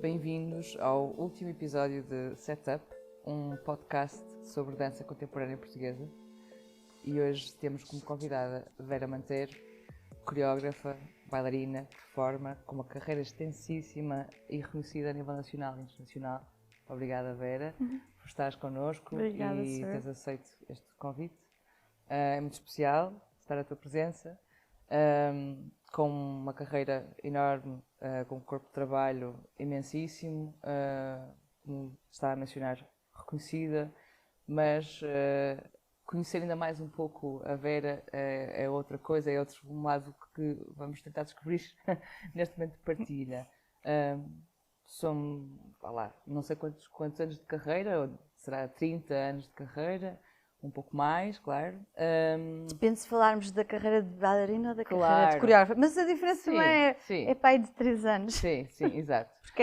Bem-vindos ao último episódio de Setup, um podcast sobre dança contemporânea portuguesa. E hoje temos como convidada Vera Manteiro, coreógrafa, bailarina, performer, com uma carreira extensíssima e reconhecida a nível nacional e internacional. Obrigada, Vera, por estares connosco. Obrigada, e senhor. teres aceito este convite. É muito especial estar à tua presença. Com uma carreira enorme, com um corpo de trabalho imensíssimo, como está a mencionar, reconhecida, mas conhecer ainda mais um pouco a Vera é outra coisa, é outro lado que vamos tentar descobrir neste momento de partilha. Não sei quantos anos de carreira, ou será 30 anos de carreira, um pouco mais, claro. Depende se falarmos da carreira de bailarina ou da carreira Claro. de coreógrafa. Mas a diferença Sim, não é, sim. é para aí de 3 anos. Sim, exato. Porque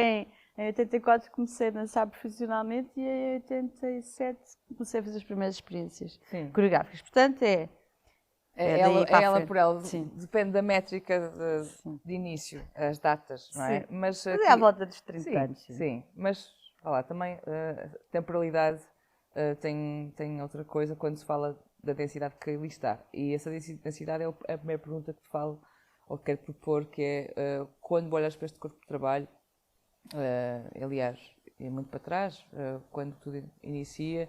em 84 comecei a dançar profissionalmente e em 87 comecei a fazer as primeiras experiências Sim. coreográficas. Portanto, É daí ela, para a ela frente. por ela, Sim. depende da métrica Sim. de início, as datas, não é? Sim. Mas Mas é à volta dos 30 sim, anos. sim. Mas, também a temporalidade tem outra coisa quando se fala da densidade que ali está. E essa densidade é a primeira pergunta que te falo, ou que quero propor, que é, quando olhas para este corpo de trabalho, aliás, é muito para trás, quando tudo inicia,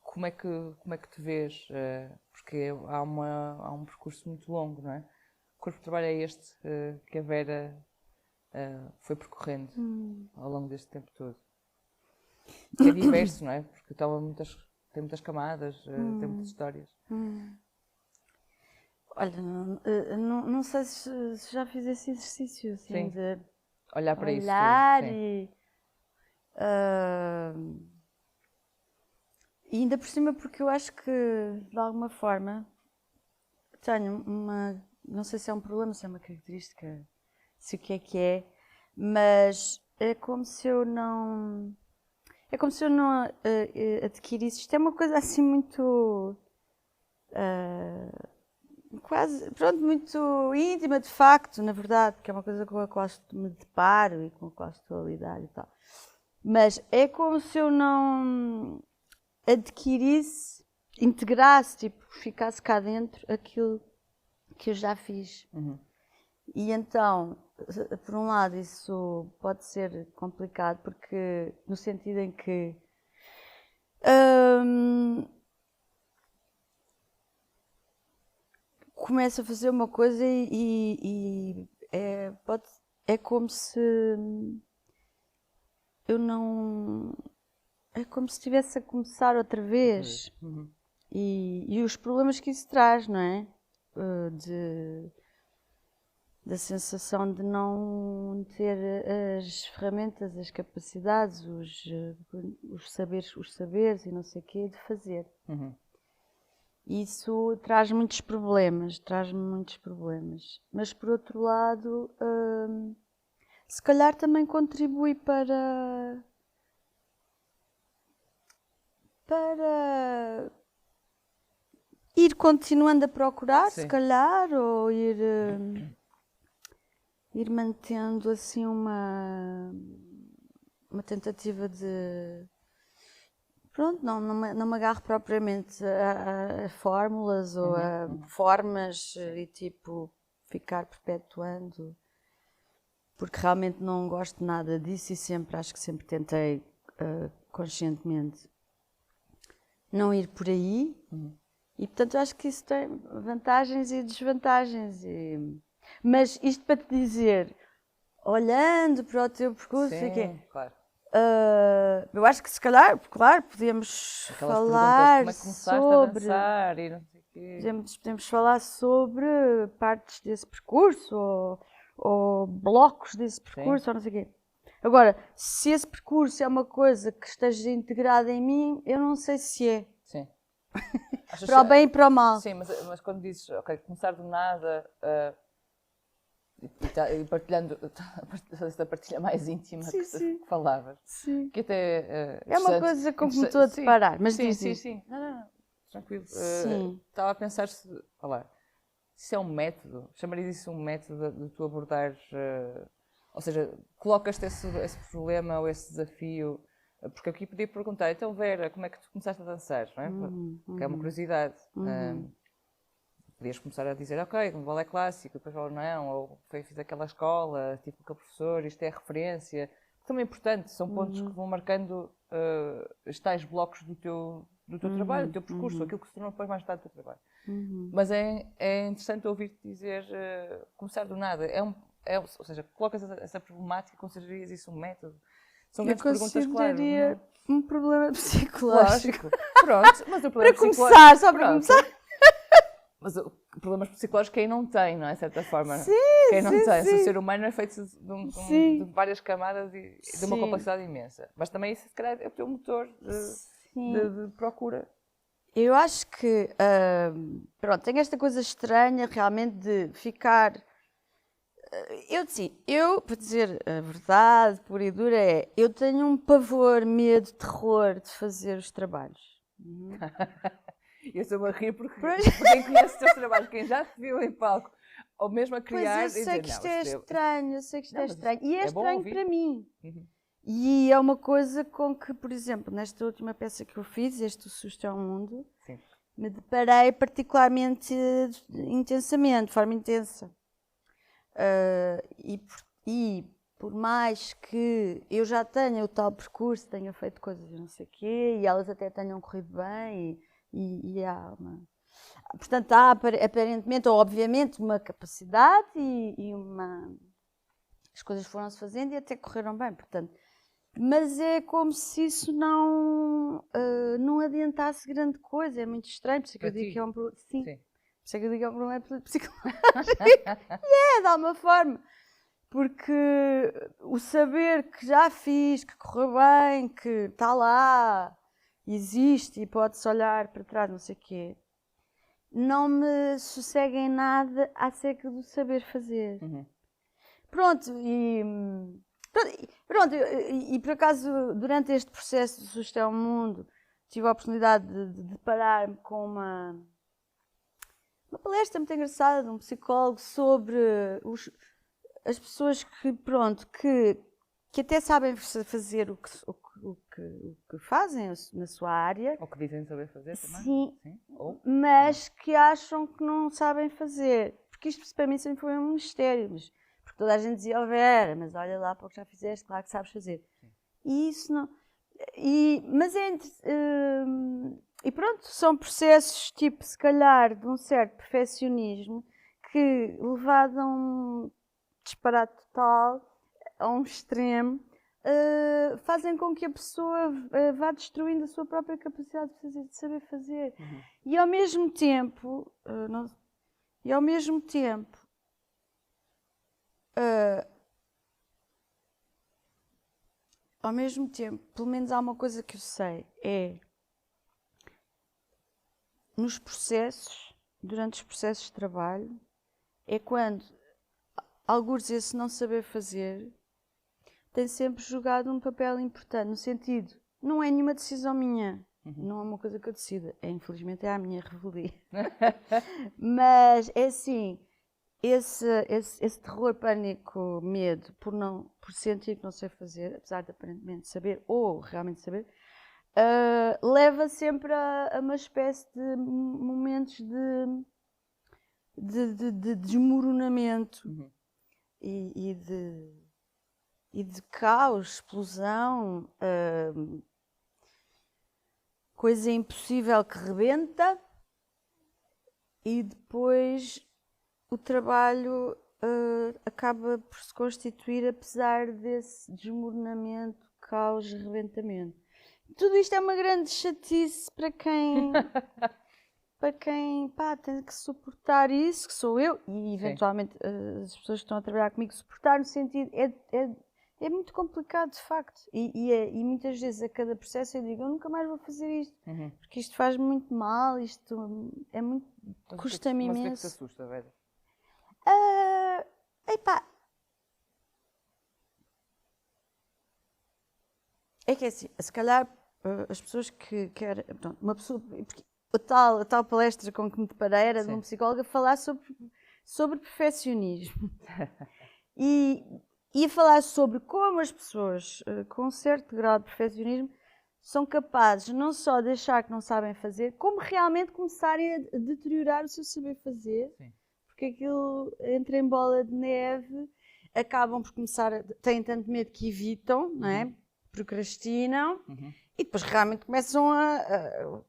como é que te vês? Porque há um percurso muito longo, não é? Que corpo de trabalho é este que a Vera foi percorrendo ao longo deste tempo todo? Que é diverso, não é? Porque tem muitas camadas, tem muitas histórias. Olha, não sei se já fiz esse exercício assim, Sim. de Olhar para isso tudo. olhar Sim. e ainda por cima, porque eu acho que de alguma forma tenho não sei se é um problema, se é uma característica, se o que é, mas é como se eu não adquirisse. Isto é uma coisa assim muito quase, pronto, muito íntima de facto, na verdade, porque é uma coisa com a qual me deparo e com a qual estou a lidar e tal. Mas é como se eu não adquirisse, integrasse, tipo, ficasse cá dentro aquilo que eu já fiz. E então, por um lado, isso pode ser complicado, porque no sentido em que começo a fazer uma coisa e é como se eu não... É como se estivesse a começar outra vez. E os problemas que isso traz, não é? Da sensação de não ter as ferramentas, as capacidades, os saberes e não sei o quê de fazer. Isso traz-me muitos problemas. Mas, por outro lado, se calhar também contribui para ir continuando a procurar, Sim. se calhar, ou ir mantendo assim uma tentativa de... Pronto, não me agarro propriamente a fórmulas ou a formas e tipo ficar perpetuando, porque realmente não gosto nada disso e acho que sempre tentei conscientemente não ir por aí. E portanto eu acho que isso tem vantagens e desvantagens. Mas isto para te dizer, olhando para o teu percurso, Sim, claro. eu acho que se calhar, claro, podíamos Aquelas falar perguntas, como é que começaste a dançar e não sei o quê. podemos falar sobre partes desse percurso ou blocos desse percurso, ou não sei o quê. Agora, se esse percurso é uma coisa que esteja integrada em mim, eu não sei se é. Sim. para o bem e para o mal. Sim, mas quando dizes, ok, começar do nada e partilhando essa partilha mais íntima que falavas, Sim. que até é uma coisa com que me estou a deparar, mas diz isso. Sim. Não, tranquilo. Sim. Estava a pensar se é um método, chamarias isso um método de tu abordares, ou seja, colocas-te esse problema ou esse desafio, porque aqui podia perguntar, então Vera, como é que tu começaste a dançar, não é? Que é uma curiosidade. Podias começar a dizer, ok, um balé clássico, depois ou não, ou fiz aquela escola, tive aquele professor, isto é referência. Também é importante, são pontos que vão marcando os tais blocos do teu trabalho, do teu percurso, aquilo que se tornou depois mais tarde do teu trabalho. Mas é interessante ouvir-te dizer, começar do nada. Ou seja, colocas essa problemática, considerarias isso um método? São grandes perguntas, claro. Eu consideraria um problema psicológico. Pronto, mas o problema para começar, só para começar. Mas problemas psicológicos quem não tem, não é? De certa forma. Sim, quem não tem. Sim. O ser humano é feito de várias camadas e de uma complexidade imensa. Mas também isso, se calhar, é o teu motor de procura. Eu acho que, pronto, tem esta coisa estranha realmente de ficar... para dizer a verdade pura e dura eu tenho um pavor, medo, terror de fazer os trabalhos. Eu estou a rir porque quem conhece os teus trabalhos, quem já te viu em palco, ou mesmo a criar... Pois eu sei que isto é estranho, E é estranho para mim. E é uma coisa com que, por exemplo, nesta última peça que eu fiz, O Susto é um Mundo, me deparei particularmente intensamente, de forma intensa. E por mais que eu já tenha o tal percurso, tenha feito coisas não sei o quê, e elas até tenham corrido bem, e há uma... Portanto, há aparentemente, ou obviamente, uma capacidade e uma... As coisas foram-se fazendo e até correram bem, portanto... Mas é como se isso não adiantasse grande coisa, é muito estranho, por isso que eu digo que é um problema... Sim. Por isso que eu digo que é um problema psicológico. De alguma forma. Porque o saber que já fiz, que correu bem, que está lá, existe e pode-se olhar para trás, não sei o quê, não me sossega em nada acerca do saber fazer. Pronto, e por acaso, durante este processo de Susto é um Mundo, tive a oportunidade de deparar-me com uma palestra muito engraçada de um psicólogo sobre as pessoas que até sabem fazer o que fazem na sua área. Ou que dizem saber fazer também. Sim. Mas que acham que não sabem fazer. Porque isto para mim sempre foi um mistério. Porque toda a gente dizia, Vera, mas olha lá porque já fizeste, claro que sabes fazer. E isso não... E pronto, são processos tipo, se calhar, de um certo perfeccionismo que, levado a um disparate total, a um extremo, fazem com que a pessoa vá destruindo a sua própria capacidade de saber fazer. E ao mesmo tempo, pelo menos há uma coisa que eu sei, durante os processos de trabalho, é quando algures esse não saber fazer tem sempre jogado um papel importante, no sentido, não é nenhuma decisão minha, não é uma coisa que eu decida, infelizmente é a minha revelia. Mas é assim, esse terror, pânico, medo por sentir que não sei fazer, apesar de aparentemente saber, ou realmente saber, leva sempre a uma espécie de momentos de desmoronamento e de caos, explosão, coisa impossível que rebenta, e depois o trabalho acaba por se constituir apesar desse desmoronamento, caos, rebentamento. Tudo isto é uma grande chatice para quem tem que suportar isso, que sou eu, e eventualmente as pessoas que estão a trabalhar comigo, suportar no sentido, é muito complicado, de facto. E muitas vezes a cada processo eu digo, eu nunca mais vou fazer isto, porque isto faz muito mal, isto é muito, custa-me imenso. Mas o que é que te assusta, Vera? Epá, é que é assim, se calhar as pessoas que querem, pronto, uma pessoa, porque a tal palestra com que me deparei era de um psicólogo a falar sobre perfeccionismo e a falar sobre como as pessoas com um certo grau de perfeccionismo são capazes não só de achar que não sabem fazer, como realmente começarem a deteriorar o seu saber fazer. Sim. Porque aquilo entra em bola de neve, acabam por começar, têm tanto medo que evitam, não é? Procrastinam e depois realmente começam a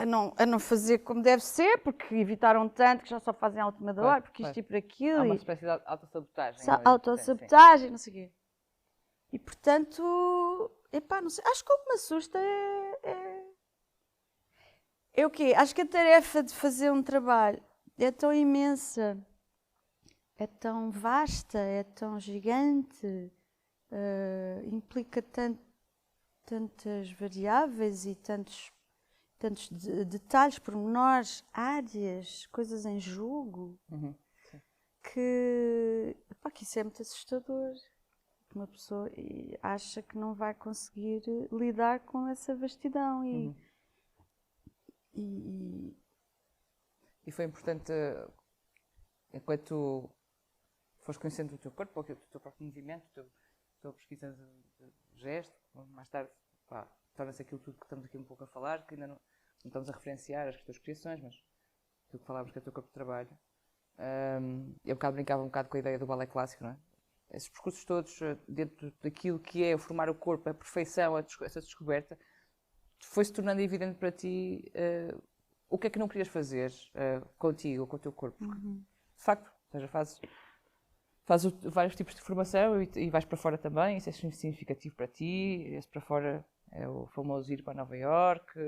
não fazer como deve ser, porque evitaram tanto que já só fazem à última hora, porque isto e por aquilo. Há uma espécie de autossabotagem. Autossabotagem, não sei o quê. E portanto, epá, não sei, acho que o que me assusta é o quê? Acho que a tarefa de fazer um trabalho é tão imensa, é tão vasta, é tão gigante, implica tantas variáveis e tantos detalhes, pormenores, áreas, coisas em jogo, que isso é muito assustador. Uma pessoa acha que não vai conseguir lidar com essa vastidão e foi importante, enquanto tu foste conhecendo o teu corpo, o teu próprio movimento, a tua pesquisa de gesto, mais tarde torna-se aquilo tudo que estamos aqui um pouco a falar, que ainda não estamos a referenciar as tuas criações, mas aquilo que falávamos que é o teu corpo de trabalho. Eu brincava um bocado com a ideia do balé clássico, não é? Esses percursos todos dentro daquilo que é formar o corpo, a perfeição, essa descoberta, foi-se tornando evidente para ti o que é que não querias fazer contigo, com o teu corpo. Porque, de facto, ou seja, fazes vários tipos de formação e vais para fora também, isso é significativo para ti. Esse para fora é o famoso ir para Nova Iorque,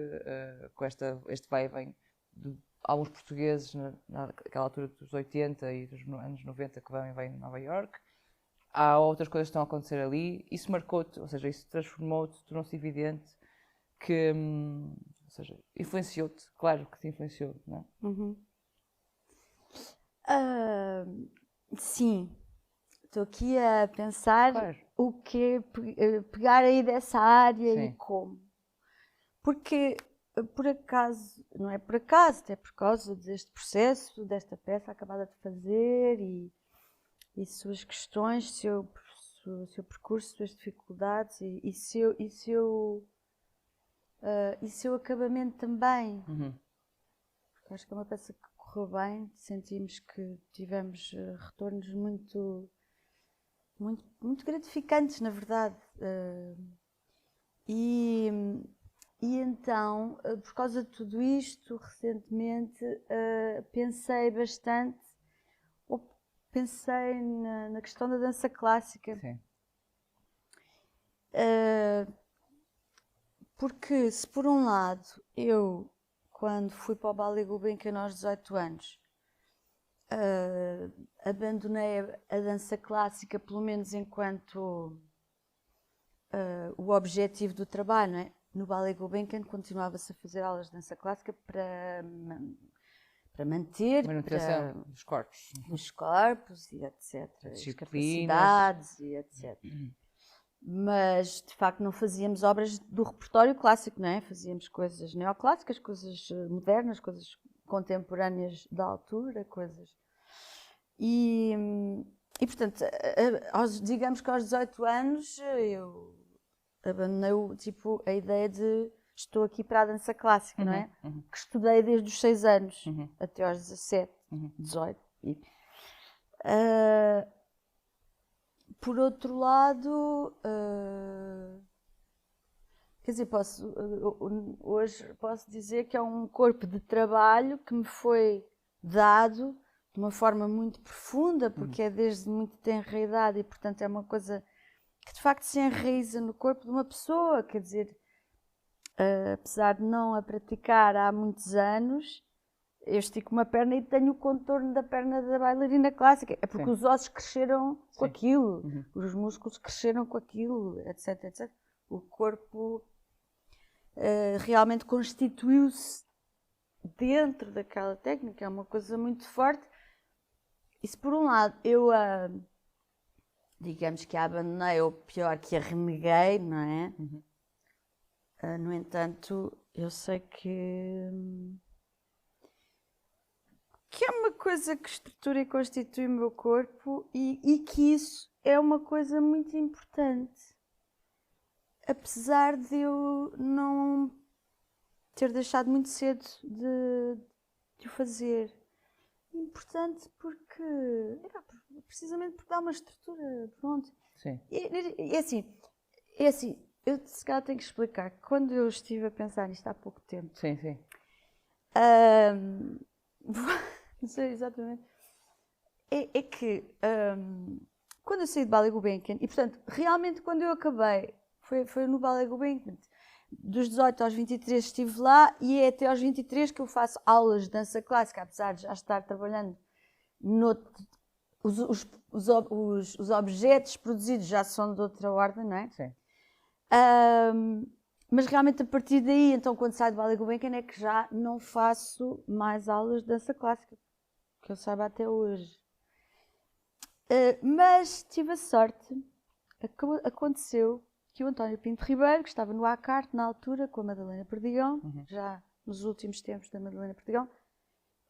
com este vai e vem de alguns portugueses naquela altura dos 80 e dos anos 90 que vão e vêm em Nova Iorque. Há outras coisas que estão a acontecer ali. Isso marcou-te, ou seja, isso transformou-te, tornou-se evidente que, ou seja, influenciou-te, claro que te influenciou, não é? Sim, estou aqui a pensar o que é pegar aí dessa área e como. Porque, por acaso, não é por acaso, até por causa deste processo, desta peça acabada de fazer e suas questões, seu percurso, suas dificuldades e seu acabamento também. Porque acho que é uma peça que correu bem, sentimos que tivemos retornos muito gratificantes, na verdade. E então, por causa de tudo isto, recentemente pensei bastante. Pensei na questão da dança clássica. Sim. Porque se por um lado eu, quando fui para o Ballet Gulbenkian aos 18 anos, abandonei a dança clássica, pelo menos enquanto o objetivo do trabalho, não é? No Ballet Gulbenkian continuava-se a fazer aulas de dança clássica para manter os corpos e etc, as capacidades e etc. Mas de facto não fazíamos obras do repertório clássico, não é? Fazíamos coisas neoclássicas, coisas modernas, coisas contemporâneas da altura, coisas. E portanto, digamos que aos 18 anos eu abandonei a ideia de estou aqui para a dança clássica, não é? Que estudei desde os 6 anos até aos 17, 18. Por outro lado, quer dizer, hoje posso dizer que é um corpo de trabalho que me foi dado de uma forma muito profunda, porque é desde muito tenra idade e, portanto, é uma coisa que de facto se enraiza no corpo de uma pessoa, quer dizer, apesar de não a praticar há muitos anos, eu estico uma perna e tenho o contorno da perna da bailarina clássica. É porque os ossos cresceram com aquilo, os músculos cresceram com aquilo, etc, etc. O corpo realmente constituiu-se dentro daquela técnica, é uma coisa muito forte. Isso por um lado, eu digamos que a abandonei, ou pior, que a reneguei, não é? No entanto, eu sei que é uma coisa que estrutura e constitui o meu corpo e que isso é uma coisa muito importante. Apesar de eu não ter deixado muito cedo de o fazer. Importante porque, precisamente porque dá uma estrutura, pronto. Sim. É assim, eu se calhar tenho que explicar que quando eu estive a pensar nisto há pouco tempo, Sim, sim. não sei exatamente, é que quando eu saí de Ballet Gulbenkian, e portanto, realmente quando eu acabei, foi no Ballet Gulbenkian, dos 18 aos 23 estive lá e é até aos 23 que eu faço aulas de dança clássica, apesar de já estar trabalhando os objetos produzidos já são de outra ordem, não é? Sim. Mas realmente a partir daí, então quando saio do Ballet Gulbenkian é que já não faço mais aulas de dança clássica, que eu saiba até hoje. Mas tive a sorte, aconteceu que o António Pinto Ribeiro, que estava no ACART na altura com a Madalena Perdigão, já nos últimos tempos da Madalena Perdigão,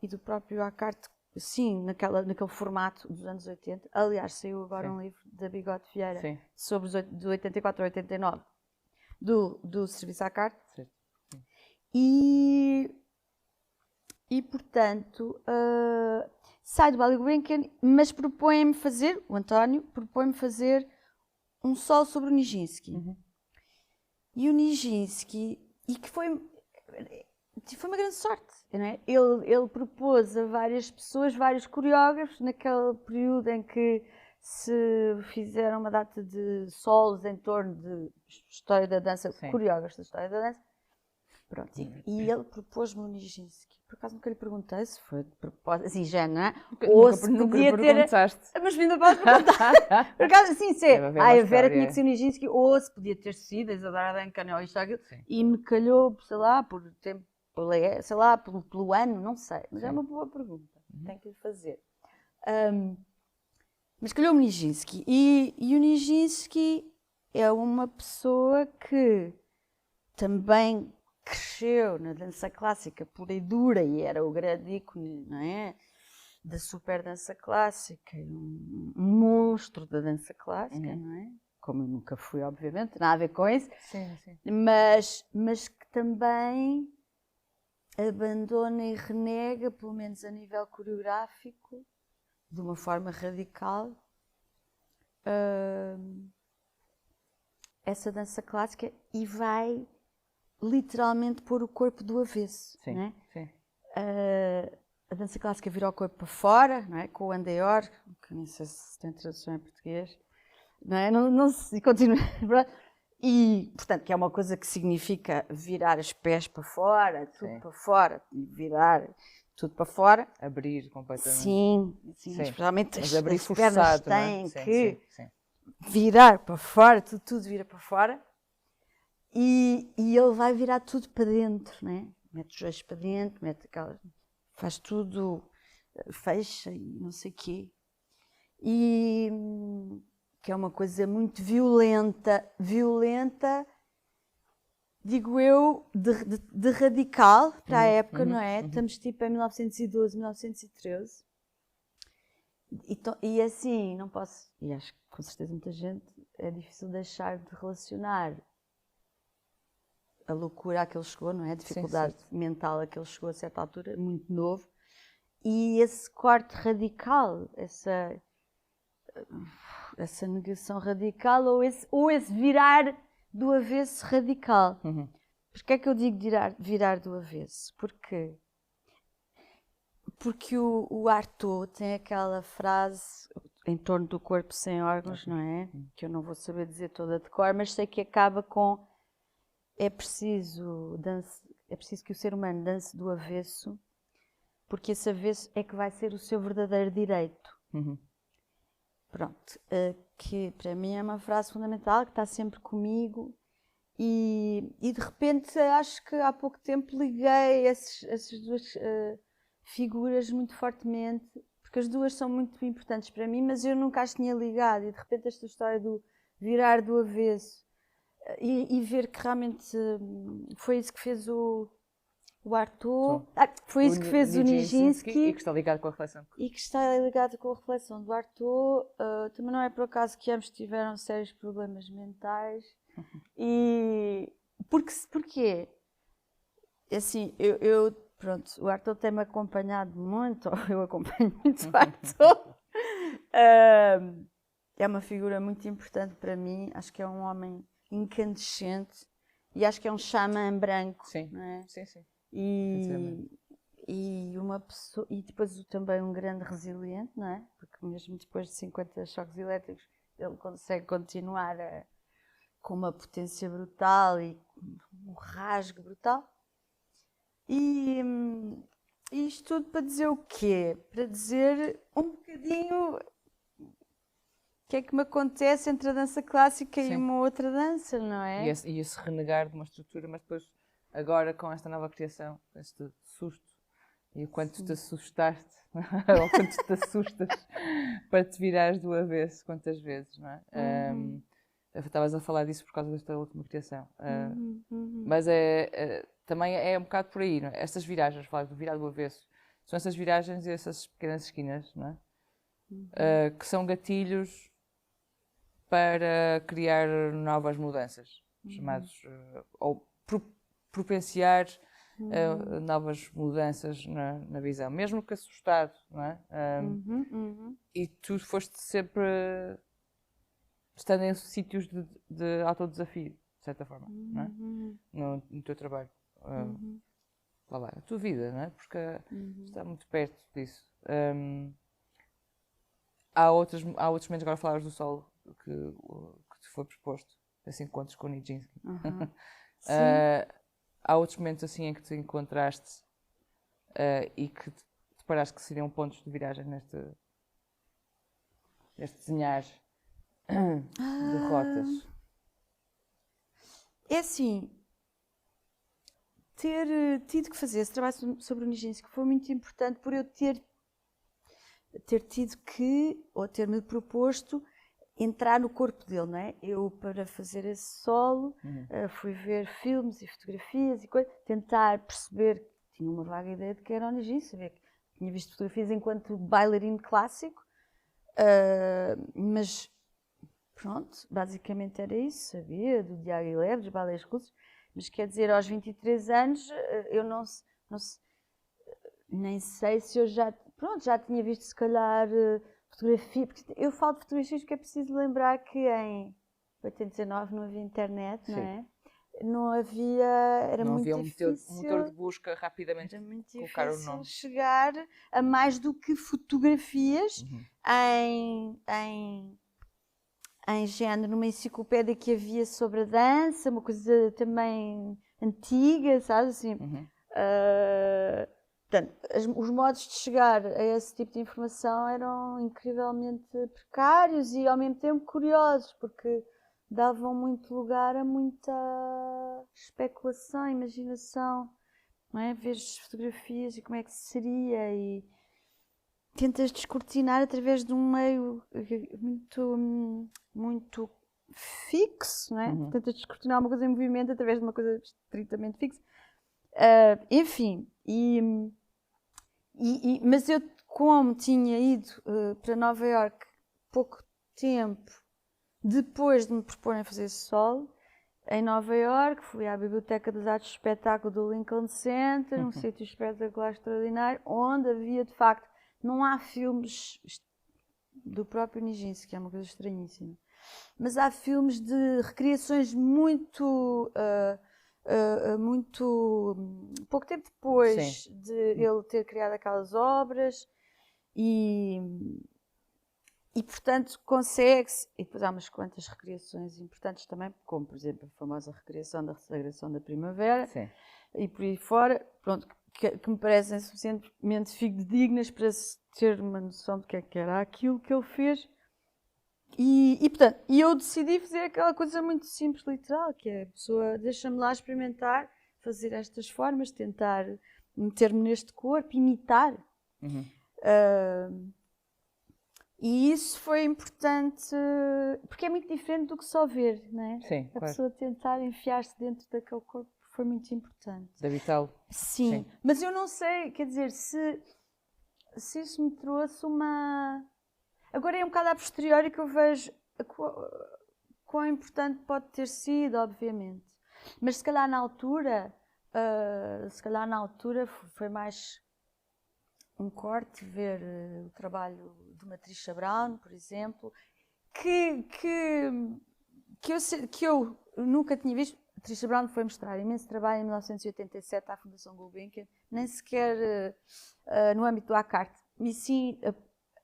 e do próprio ACART, sim, naquele formato dos anos 80. Aliás, saiu agora um livro da Bigode Vieira sobre de 84 a 89 do serviço ACART. E portanto, sai do Ballet Gulbenkian, mas o António propõe-me fazer um solo sobre o Nijinsky. E o Nijinsky, e que foi uma grande sorte, não é? Ele propôs a várias pessoas, vários coreógrafos, naquele período em que se fizeram uma data de solos em torno de história da dança, coreógrafos da história da dança. Pronto, e ele propôs-me o Nijinsky. Por acaso nunca lhe perguntei se foi de propósito, assim já, não é? Ou se podia ter... Mas vindo a perguntar. Por acaso, assim, a Vera tinha que ser o Nijinsky, ou se podia ter sido a Isadora Duncan ou isto ou aquilo. E me calhou, sei lá, por tempo, sei lá, pelo ano, não sei. Mas é uma boa pergunta, tenho que lhe fazer. Mas calhou-me o Nijinsky. E o Nijinsky é uma pessoa que também cresceu na dança clássica pura e dura e era o grande ícone, não é? Da super dança clássica, um monstro da dança clássica, não é? Como eu nunca fui, obviamente, nada a ver com isso. Sim, sim. Mas que também abandona e renega, pelo menos a nível coreográfico, de uma forma radical, essa dança clássica e vai literalmente pôr o corpo do avesso. Sim, não é? Sim. A dança clássica vira o corpo para fora, não é? Com o andeor, que nem sei se tem tradução em português, não é? Não se continua. E, portanto, que é uma coisa que significa virar os pés para fora, tudo para fora, virar tudo para fora. Abrir completamente. Sim. Especialmente mas abrir as pernas forçado, têm não é? que sim. virar para fora, tudo vira para fora. E ele vai virar tudo para dentro, não é? Mete os joelhos para dentro, faz tudo, fecha e não sei o quê. E que é uma coisa muito violenta, digo eu, de radical para a época, não é? Estamos tipo em 1912, 1913. E assim, não posso, e acho que com certeza muita gente, é difícil deixar de relacionar a loucura a que ele chegou, não é? A dificuldade mental a que ele chegou a certa altura, muito novo, e esse corte radical, essa negação radical, ou esse virar do avesso radical. Porquê é que eu digo virar do avesso? Porque o Artaud tem aquela frase em torno do corpo sem órgãos, não é? Que eu não vou saber dizer toda de cor, mas sei que acaba com é preciso que o ser humano dance do avesso porque esse avesso é que vai ser o seu verdadeiro direito. Pronto, que para mim é uma frase fundamental, que está sempre comigo, e de repente acho que há pouco tempo liguei essas duas figuras muito fortemente, porque as duas são muito importantes para mim, mas eu nunca as tinha ligado, e de repente esta história do virar do avesso, e ver que realmente foi isso que fez o Artaud, foi isso que fez o Nijinsky, e que está ligado com a reflexão. E que está ligado com a reflexão do Artaud. Também não é por acaso que ambos tiveram sérios problemas mentais. E porquê? Assim, pronto, o Artaud tem-me acompanhado muito, ou eu acompanho muito o Artaud. É uma figura muito importante para mim, acho que é um homem incandescente e acho que é um xamã branco. Sim, não é? sim. E uma pessoa, e depois também um grande resiliente, não é? Porque mesmo depois de 50 choques elétricos ele consegue continuar com uma potência brutal e um rasgo brutal. E isto tudo para dizer o quê? Para dizer um bocadinho o que é que me acontece entre a dança clássica e uma outra dança, não é? E esse renegar de uma estrutura, mas depois, agora com esta nova criação, este susto, e o quanto te assustaste, ou quanto te assustas para te virares do avesso, quantas vezes, não é? Estavas a falar disso por causa desta última criação. Mas também é um bocado por aí, não é? Estas viragens, falar do virar do avesso, são essas viragens e essas pequenas esquinas, não é? Que são gatilhos para criar novas mudanças, chamados, ou propenciar novas mudanças na visão, mesmo que assustado, não é? E tu foste sempre estando em sítios de autodesafio, de certa forma, não é? No teu trabalho. Lá, a tua vida, não é? Porque está muito perto disso. Há outros momentos, agora falavas do solo que te foi proposto, assim, encontros com o Nijinsky. Há outros momentos assim em que te encontraste e que te paraste que seriam pontos de viragem neste desenhar de rotas? É assim, ter tido que fazer esse trabalho sobre o Nijinsky foi muito importante por eu ter tido que, ou ter-me proposto, entrar no corpo dele, não é? Eu, para fazer esse solo, fui ver filmes e fotografias e coisas, tentar perceber, tinha uma vaga ideia de que era o Nijinsky, sabia que tinha visto fotografias enquanto bailarino clássico, mas pronto, basicamente era isso, sabia do Diaghilev, dos balés russos, mas quer dizer, aos 23 anos, eu nem sei se eu já tinha visto se calhar fotografia, porque eu falo de fotografias porque é preciso lembrar que em 89 não havia internet, não é? Não havia, era não muito havia difícil. Um motor de busca rapidamente era muito colocar o difícil nome. chegar a mais do que fotografias em género, numa enciclopédia que havia sobre a dança, uma coisa também antiga, sabes? Assim, portanto, os modos de chegar a esse tipo de informação eram incrivelmente precários e ao mesmo tempo curiosos, porque davam muito lugar a muita especulação, imaginação, não é? Ver as fotografias e como é que seria e tentas descortinar através de um meio muito fixo, não é? Tentas descortinar uma coisa em movimento através de uma coisa estritamente fixa. Enfim, mas eu, como tinha ido para Nova Iorque pouco tempo depois de me proporem a fazer esse solo, em Nova Iorque fui à Biblioteca das Artes de Espetáculo do Lincoln Center, um sítio espetacular extraordinário, onde havia de facto, não há filmes do próprio Nijinsky, que é uma coisa estranhíssima, mas há filmes de recriações muito pouco tempo depois de ele ter criado aquelas obras e portanto consegue-se, e depois há umas quantas recriações importantes também, como por exemplo a famosa recriação da Sagração da Primavera e por aí fora, pronto, que me parecem suficientemente fidedignas para se ter uma noção do que era aquilo que ele fez. Portanto, eu decidi fazer aquela coisa muito simples, literal, que é a pessoa deixa-me lá experimentar, fazer estas formas, tentar meter-me neste corpo, imitar. E isso foi importante, porque é muito diferente do que só ver, não é? Sim, a claro. pessoa tentar enfiar-se dentro daquele corpo foi muito importante. De habitá-lo. Sim, mas eu não sei, quer dizer, se isso me trouxe uma... Agora é um bocado a posteriori que eu vejo quão importante pode ter sido, obviamente. Mas se calhar na altura foi mais um corte ver o trabalho de uma Trisha Brown, por exemplo, que eu nunca tinha visto. A Trisha Brown foi mostrar imenso trabalho em 1987 à Fundação Gulbenkian, nem sequer no âmbito do ACART, e sim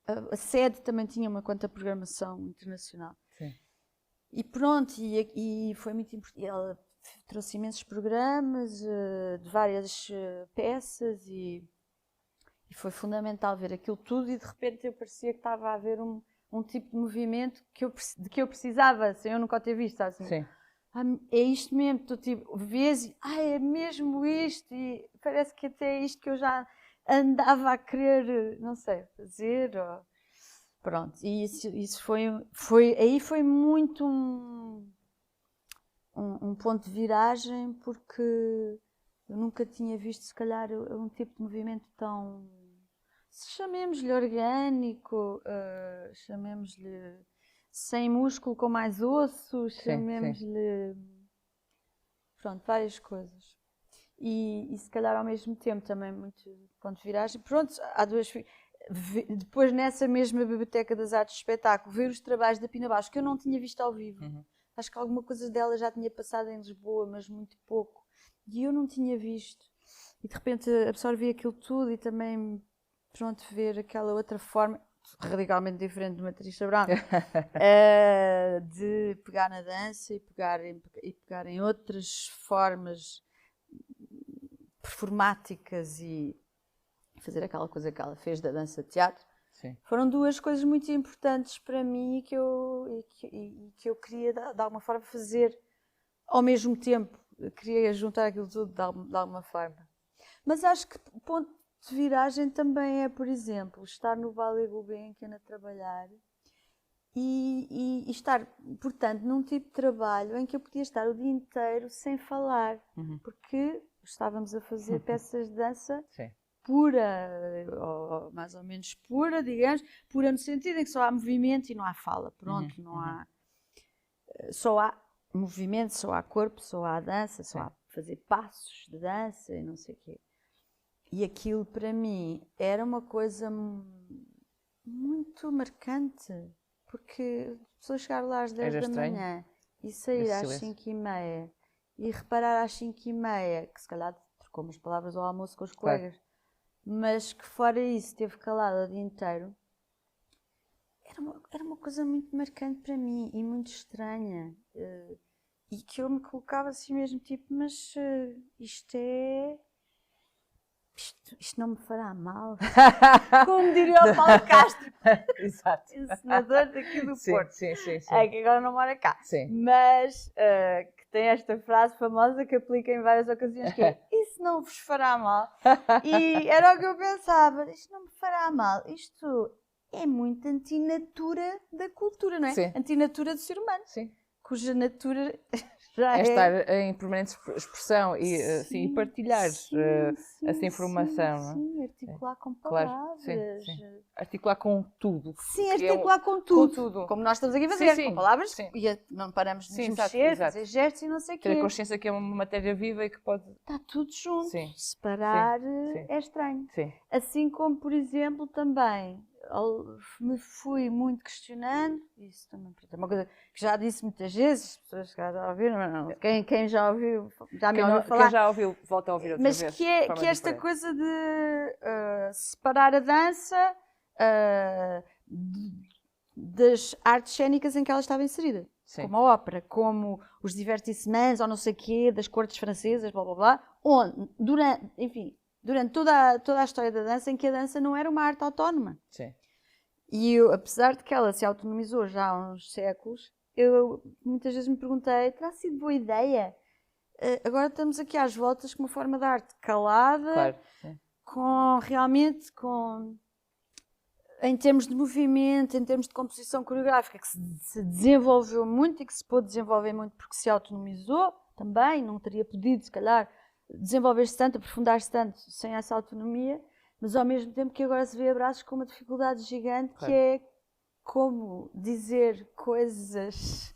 a sede também tinha uma quanta programação internacional. Sim. E pronto, e foi muito importante. Ela trouxe imensos programas de várias peças e foi fundamental ver aquilo tudo, e de repente eu parecia que estava a haver um tipo de movimento de que eu precisava, sem eu nunca o ter visto. Assim. Sim. É isto mesmo, tu tipo, vês e é mesmo isto, e parece que até é isto que eu já andava a querer, não sei, fazer. Pronto, e isso aí foi muito um ponto de viragem, porque eu nunca tinha visto, se calhar, um tipo de movimento tão, chamemos-lhe orgânico, chamemos-lhe sem músculo com mais osso, chamemos-lhe, pronto, várias coisas. E se calhar ao mesmo tempo também muito ponto de viragem. Pronto, há duas... Depois nessa mesma Biblioteca das Artes de Espetáculo, ver os trabalhos da Pina Bausch, que eu não tinha visto ao vivo. Acho que alguma coisa dela já tinha passado em Lisboa, mas muito pouco. E eu não tinha visto. E de repente absorvi aquilo tudo e também, pronto, ver aquela outra forma, radicalmente diferente de uma Trisha Brown, de pegar na dança e pegar em outras formas performáticas e fazer aquela coisa que ela fez da dança-teatro. Foram duas coisas muito importantes para mim e que eu queria de alguma forma fazer ao mesmo tempo. Eu queria juntar aquilo tudo de alguma forma. Mas acho que o ponto de viragem também é, por exemplo, estar no Ballet Gulbenkian a trabalhar e estar, portanto, num tipo de trabalho em que eu podia estar o dia inteiro sem falar, porque estávamos a fazer peças de dança pura, ou mais ou menos pura, digamos, pura no sentido em que só há movimento e não há fala, pronto, não há... Só há movimento, só há corpo, só há dança, só há fazer passos de dança e não sei o quê. E aquilo para mim era uma coisa muito marcante, porque a pessoa chegar lá às 10 da manhã e sair às 5h30 e reparar às 5h30, que se calhar trocou umas palavras ao almoço com os colegas, mas que fora isso teve calado o dia inteiro, era uma coisa muito marcante para mim e muito estranha. E que eu me colocava assim mesmo, tipo, mas isto não me fará mal. Como diria o Paulo Castro, Exato. o senador daqui do Porto. Sim. Que agora não mora cá. Mas que tem esta frase famosa que aplica em várias ocasiões, que é: isso não vos fará mal. E era o que eu pensava: isto não me fará mal. Isto é muito antinatura da cultura, não é? Antinatura do ser humano. Cuja natura já é estar em permanente expressão e partilhar essa informação. Sim, articular com palavras. Claro, articular com tudo. Sim, articular com tudo. Como nós estamos aqui a fazer, com palavras. E não paramos de nos mexer, fazer gestos e não sei o quê. Ter a consciência que é uma matéria viva e que pode... Está tudo junto. Separar é estranho. Assim como, por exemplo, também... me fui muito questionando, isso também é uma coisa que já disse muitas vezes, as pessoas já ouviram, mas não, quem já ouviu, já me ouviu falar. Quem já ouviu, volta a ouvir outra vez. Mas que é esta coisa de separar a dança das artes cênicas em que ela estava inserida. Como a ópera, como os divertissements, ou não sei o quê, das cortes francesas, blá blá blá, onde, durante toda a história da dança, em que a dança não era uma arte autónoma. Sim. E eu, apesar de que ela se autonomizou já há uns séculos, eu muitas vezes me perguntei, terá sido boa ideia? Agora estamos aqui às voltas com uma forma de arte calada, Claro. Sim. Em termos de movimento, em termos de composição coreográfica, que se desenvolveu muito e que se pôde desenvolver muito porque se autonomizou também, não teria podido, se calhar, desenvolver-se tanto, aprofundar-se tanto sem essa autonomia, mas ao mesmo tempo que agora se vê a braços com uma dificuldade gigante, Claro. que é como dizer coisas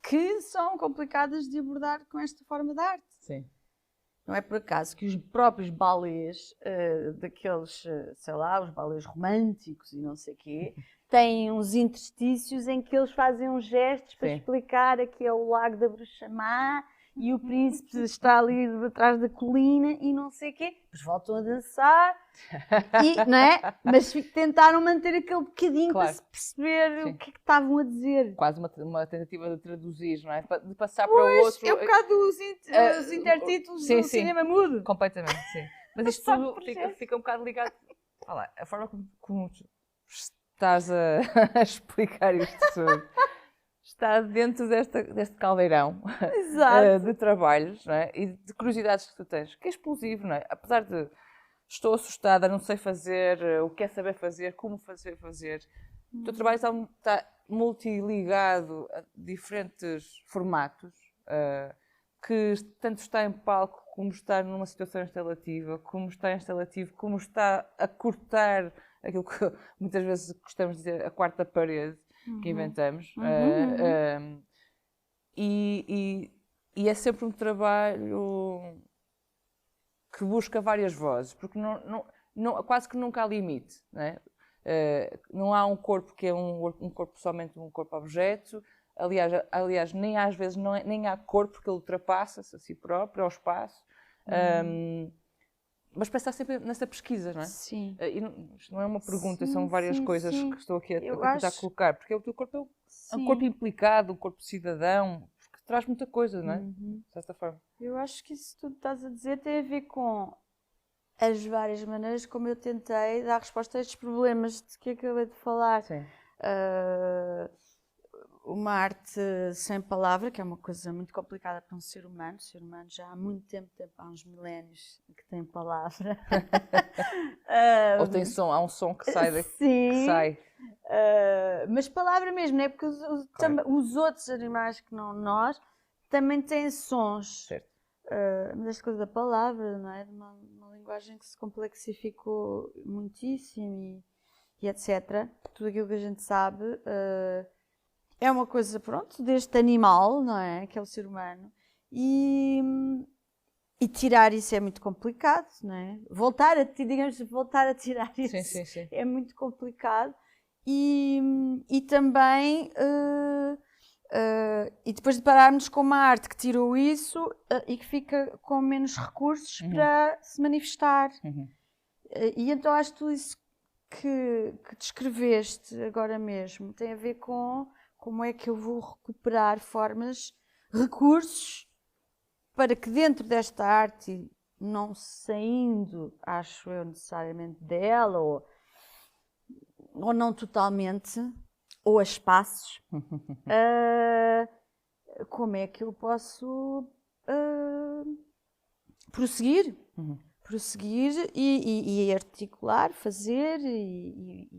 que são complicadas de abordar com esta forma de arte. Sim. Não é por acaso que os próprios balés, daqueles, sei lá, os balés românticos e não sei o quê, têm uns interstícios em que eles fazem uns gestos para explicar que é o lago da Bruxa Má e o príncipe está ali atrás da colina e não sei o quê. Depois voltam a dançar, não é? Mas tentaram manter aquele bocadinho para se perceber o que é que estavam a dizer. Quase uma tentativa de traduzir, não é? De passar para o outro. É um bocado os intertítulos do cinema mudo. Completamente, sim. Mas isto tudo fica um bocado ligado. Olha lá, a forma como estás a explicar isto tudo está dentro deste caldeirão de trabalhos, não é? E de curiosidades que tu tens, que é explosivo, não é? Apesar de estou assustada, não sei fazer, o que é saber fazer, como fazer. O teu trabalho está multiligado a diferentes formatos, que tanto está em palco, como está numa situação instalativa, como está instalativo, como está a cortar aquilo que muitas vezes gostamos de dizer, a quarta parede que inventamos. E é sempre um trabalho que busca várias vozes, porque quase que nunca há limite, não é? Não há um corpo que é um corpo somente um corpo objeto. Aliás, nem às vezes nem há corpo, porque ele ultrapassa-se a si próprio, ao espaço. Mas parece estar sempre nessa pesquisa, não é? Sim. Isto não é uma pergunta, são várias coisas que estou aqui a tentar colocar, porque o teu corpo é um corpo implicado, um corpo cidadão, que traz muita coisa, não é? De certa forma. Eu acho que isso tudo que estás a dizer tem a ver com as várias maneiras como eu tentei dar resposta a estes problemas de que acabei de falar. Sim. Uma arte sem palavra, que é uma coisa muito complicada para um ser humano. O ser humano já há muito tempo, há uns milénios, que tem palavra. Ou tem som, há um som que sai daqui. Sim. Que sai. Mas palavra mesmo, não é? Porque os outros animais que não nós também têm sons. Certo. Mas esta coisa da palavra, não é? De uma linguagem que se complexificou muitíssimo e etc. Tudo aquilo que a gente sabe é uma coisa, pronto, deste animal, não é? Que é o ser humano. E tirar isso é muito complicado, não é? Voltar a tirar isso sim. é muito complicado. E também... e depois de pararmos com uma arte que tirou isso e que fica com menos recursos para se manifestar. E então acho que tudo isso que descreveste agora mesmo tem a ver com como é que eu vou recuperar recursos para que dentro desta arte, não saindo, acho eu, necessariamente dela, ou não totalmente, ou a espaços, como é que eu posso prosseguir e articular, fazer e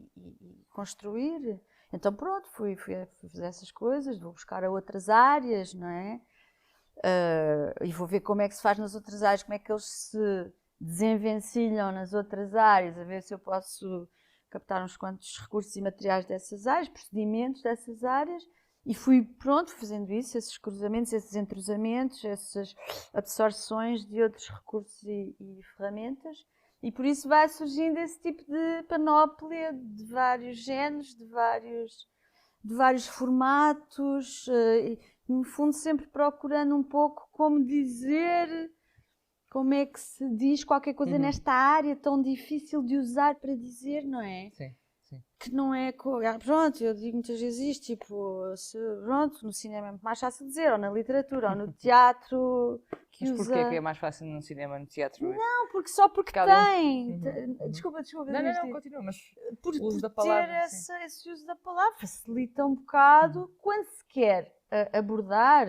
construir. Então pronto, fui fazer essas coisas, vou buscar a outras áreas, não é? E vou ver como é que se faz nas outras áreas, como é que eles se desenvencilham nas outras áreas, a ver se eu posso captar uns quantos recursos e materiais dessas áreas, procedimentos dessas áreas, e fui, pronto, fazendo isso, esses cruzamentos, esses entrosamentos, essas absorções de outros recursos e ferramentas, e por isso vai surgindo esse tipo de panóplia de vários géneros, de vários formatos, e, no fundo sempre procurando um pouco como dizer, como é que se diz qualquer coisa nesta área tão difícil de usar para dizer, não é? Sim. Sim. Que não é. Pronto, eu digo muitas vezes isto, tipo, pronto, no cinema é muito mais fácil dizer, ou na literatura, ou no teatro, que Mas porquê que é usa. mais fácil no cinema, no teatro? Não, porque Porque há ali tem. Uhum. Desculpa, Não, diz não, isto. continua, mas Por o uso da ter palavra, sim. esse uso da palavra, facilita um bocado quando se quer abordar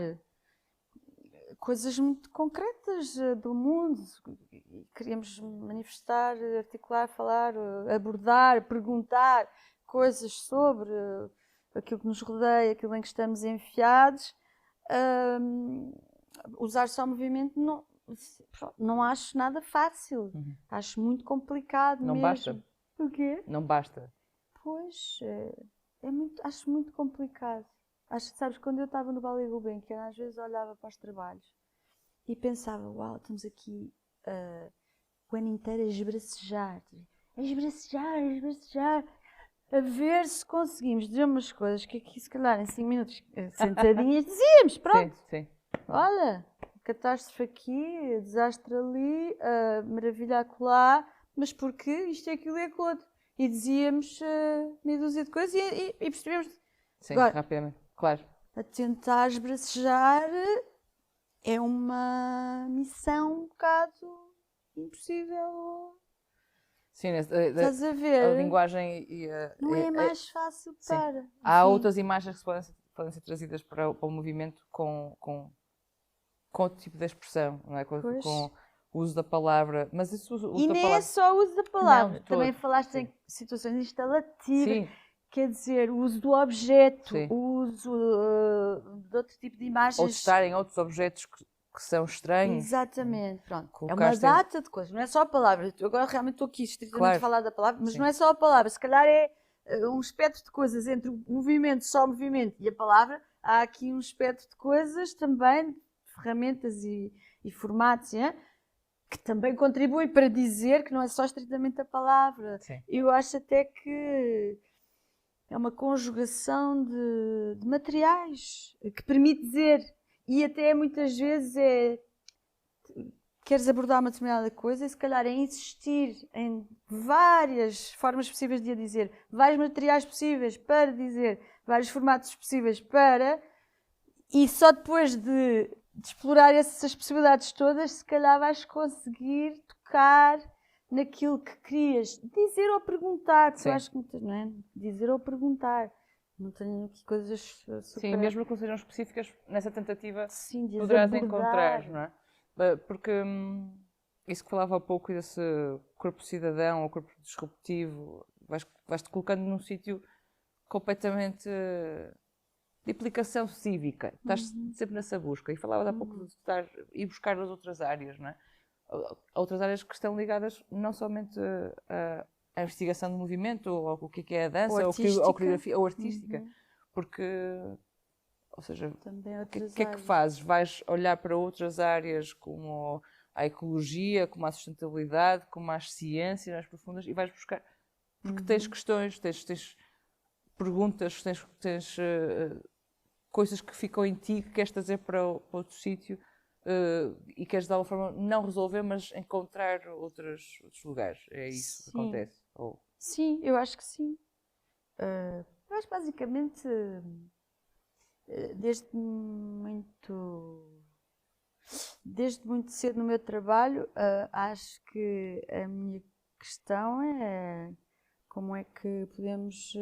coisas muito concretas do mundo. Queríamos manifestar, articular, falar, abordar, perguntar coisas sobre aquilo que nos rodeia, aquilo em que estamos enfiados. Usar só movimento não acho nada fácil. Acho muito complicado Não mesmo. basta. O quê? Não basta. Pois, acho muito complicado. Sabes, quando eu estava no Vale Gulbenkian, às vezes olhava para os trabalhos e pensava, uau, estamos aqui o ano inteiro a esbracejar. A esbracejar, a ver se conseguimos dizer umas coisas que aqui, se calhar, em 5 minutos, sentadinhas, dizíamos, pronto. Sim. Olha, catástrofe aqui, desastre ali, maravilha acolá, mas porquê? Isto é aquilo e aquilo outro. E dizíamos meia dúzia de coisas e percebemos. Sim, Agora, rapidamente. Claro. a tentar esbracejar é uma missão um bocado impossível. Sim, Estás a a ver? linguagem e Não é mais fácil sim. para. Há Enfim. outras imagens que podem ser trazidas para o movimento com outro tipo de expressão, não é? Com o uso da palavra. Mas isso, o uso E da nem é palavra. só o uso da Não, palavra. de Também todo. falaste Sim. em situações instalativas. Sim, Quer dizer, o uso do objeto, sim. o uso de outro tipo de imagens. Ou de estarem outros objetos que são estranhos. Exatamente, pronto. É uma Colocaste data de coisas, não é só a palavra. Eu agora realmente estou aqui estritamente Claro. a falar da palavra, mas Sim. não é só a palavra. Se calhar é um espectro de coisas entre o movimento, só o movimento e a palavra. Há aqui um espectro de coisas também, ferramentas e formatos, que também contribui para dizer que não é só estritamente a palavra. Sim. Eu acho até que é uma conjugação de materiais que permite dizer, e até muitas vezes queres abordar uma determinada coisa e se calhar é insistir em várias formas possíveis de a dizer, vários materiais possíveis para dizer, vários formatos possíveis para, e só depois de explorar essas possibilidades todas, se calhar vais conseguir tocar naquilo que querias dizer ou perguntar, porque eu acho que muitas, não é? Dizer ou perguntar. Não tenho aqui coisas super... Sim, mesmo que não sejam específicas, nessa tentativa Sim, de poderás abordar. encontrar, não é? Porque isso que falava há pouco desse corpo cidadão ou corpo disruptivo, vais-te colocando num sítio completamente de implicação cívica. Estás sempre nessa busca. E falavas há pouco de ir buscar as outras áreas, não é? Outras áreas que estão ligadas não somente à investigação do movimento, ou o que é a dança, ou a coreografia, ou artística. Porque, ou seja, o que é que fazes? Vais olhar para outras áreas como a ecologia, como a sustentabilidade, como as ciências mais profundas e vais buscar. Porque tens questões, tens perguntas, tens coisas que ficam em ti que queres trazer para outro sítio e queres de alguma forma não resolver, mas encontrar outros lugares. É isso que acontece. Sim, eu acho que sim. Eu acho basicamente desde muito cedo no meu trabalho, acho que a minha questão é como é que podemos,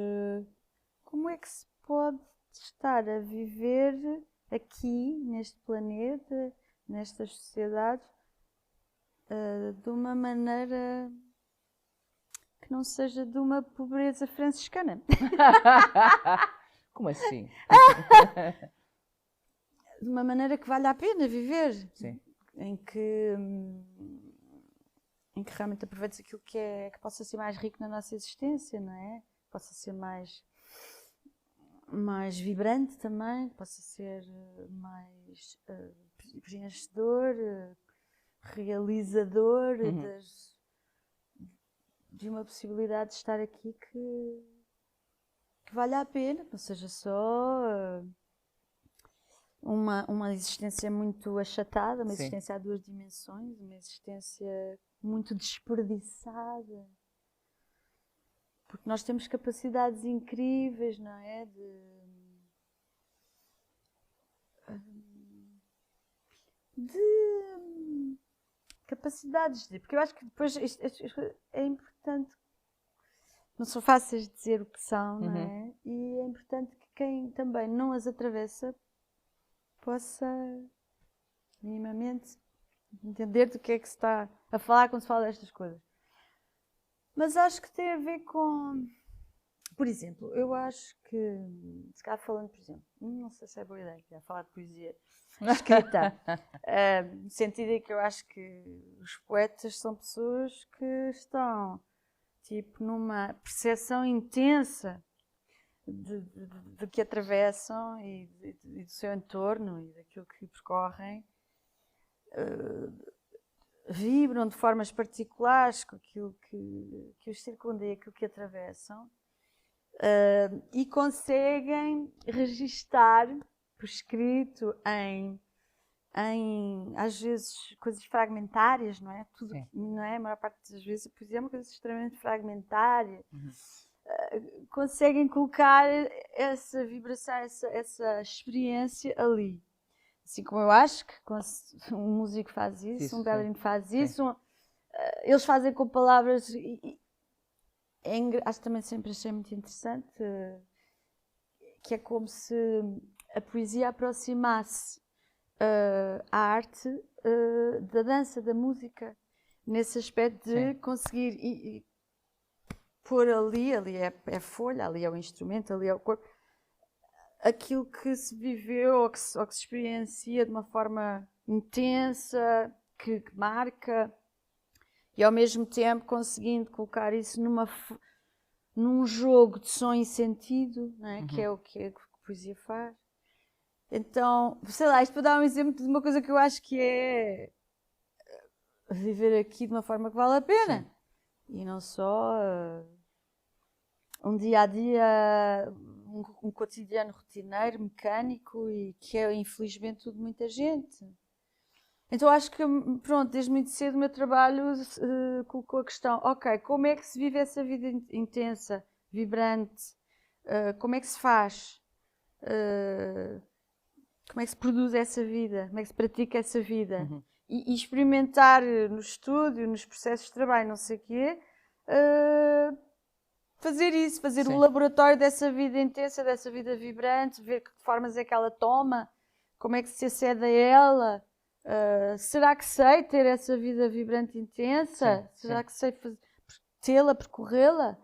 como é que se pode estar a viver aqui, neste planeta, nestas sociedades, de uma maneira que não seja de uma pobreza franciscana. Como assim? De uma maneira que vale a pena viver. Sim. Em que realmente aproveites aquilo que possa ser mais rico na nossa existência, não é? Possa ser mais vibrante também, possa ser mais preenchedor, realizador de uma possibilidade de estar aqui que vale a pena, que não seja só uma existência muito achatada, uma existência a duas dimensões, uma existência muito desperdiçada. Porque nós temos capacidades incríveis, não é? De capacidades de... Porque eu acho que depois é importante, não são fáceis de dizer o que são, não é? E é importante que quem também não as atravessa possa minimamente entender do que é que se está a falar quando se fala destas coisas. Mas acho que tem a ver com... Por exemplo, eu acho que, se calhar falando, por exemplo, não sei se é boa ideia, já falar de poesia escrita, no sentido em que eu acho que os poetas são pessoas que estão, tipo, numa percepção intensa de que atravessam e do seu entorno e daquilo que percorrem, vibram de formas particulares com aquilo que os circunda e aquilo que atravessam. E conseguem registar por escrito em às vezes coisas fragmentárias, não é? Tudo, não é? A maior parte das vezes a poesia é uma coisa extremamente fragmentária. Conseguem colocar essa vibração, essa experiência ali. Assim como eu acho que um músico faz isso, um bailarino faz isso, eles fazem com palavras. Acho que também sempre achei muito interessante que é como se a poesia aproximasse a arte da dança, da música, nesse aspecto de conseguir pôr ali é folha, ali é o instrumento, ali é o corpo, aquilo que se viveu ou que se experiencia de uma forma intensa, que marca. E ao mesmo tempo conseguindo colocar isso num jogo de som e sentido, não é? Que é o que a poesia faz. Então, sei lá, isto para dar um exemplo de uma coisa que eu acho que é viver aqui de uma forma que vale a pena. E não só um dia a dia, um cotidiano rotineiro, mecânico e que é infelizmente tudo muita gente. Então acho que, pronto, desde muito cedo o meu trabalho colocou a questão, ok, como é que se vive essa vida intensa, vibrante? Como é que se faz? Como é que se produz essa vida? Como é que se pratica essa vida? E experimentar no estúdio, nos processos de trabalho, não sei o quê, fazer isso, fazer o laboratório dessa vida intensa, dessa vida vibrante, ver que formas é que ela toma, como é que se acede a ela. Será que sei ter essa vida vibrante e intensa? Será que sei tê-la, percorrê-la?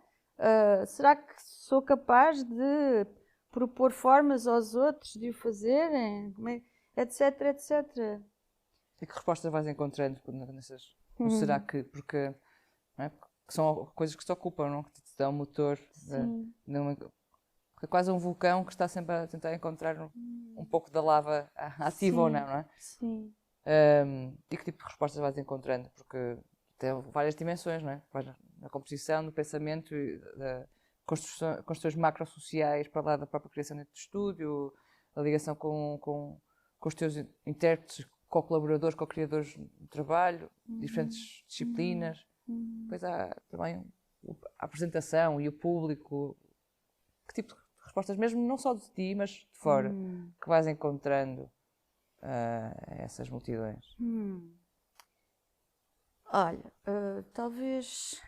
Será que sou capaz de propor formas aos outros de o fazerem? Etc, etc. E que respostas vais encontrando nessas... Será que... Porque, não é? Porque são coisas que te ocupam, não? Que te dão motor. É quase um vulcão que está sempre a tentar encontrar um pouco da lava ativa ou não, não é? Sim. E que tipo de respostas vais encontrando? Porque tem várias dimensões, não é? Na composição, no pensamento, da construções macrosociais para lá da própria criação dentro do estúdio, a ligação com os teus intérpretes, co-colaboradores, co-criadores do trabalho, diferentes disciplinas. Depois há também a apresentação e o público. Que tipo de respostas, mesmo não só de ti, mas de fora, que vais encontrando essas multidões? Olha, talvez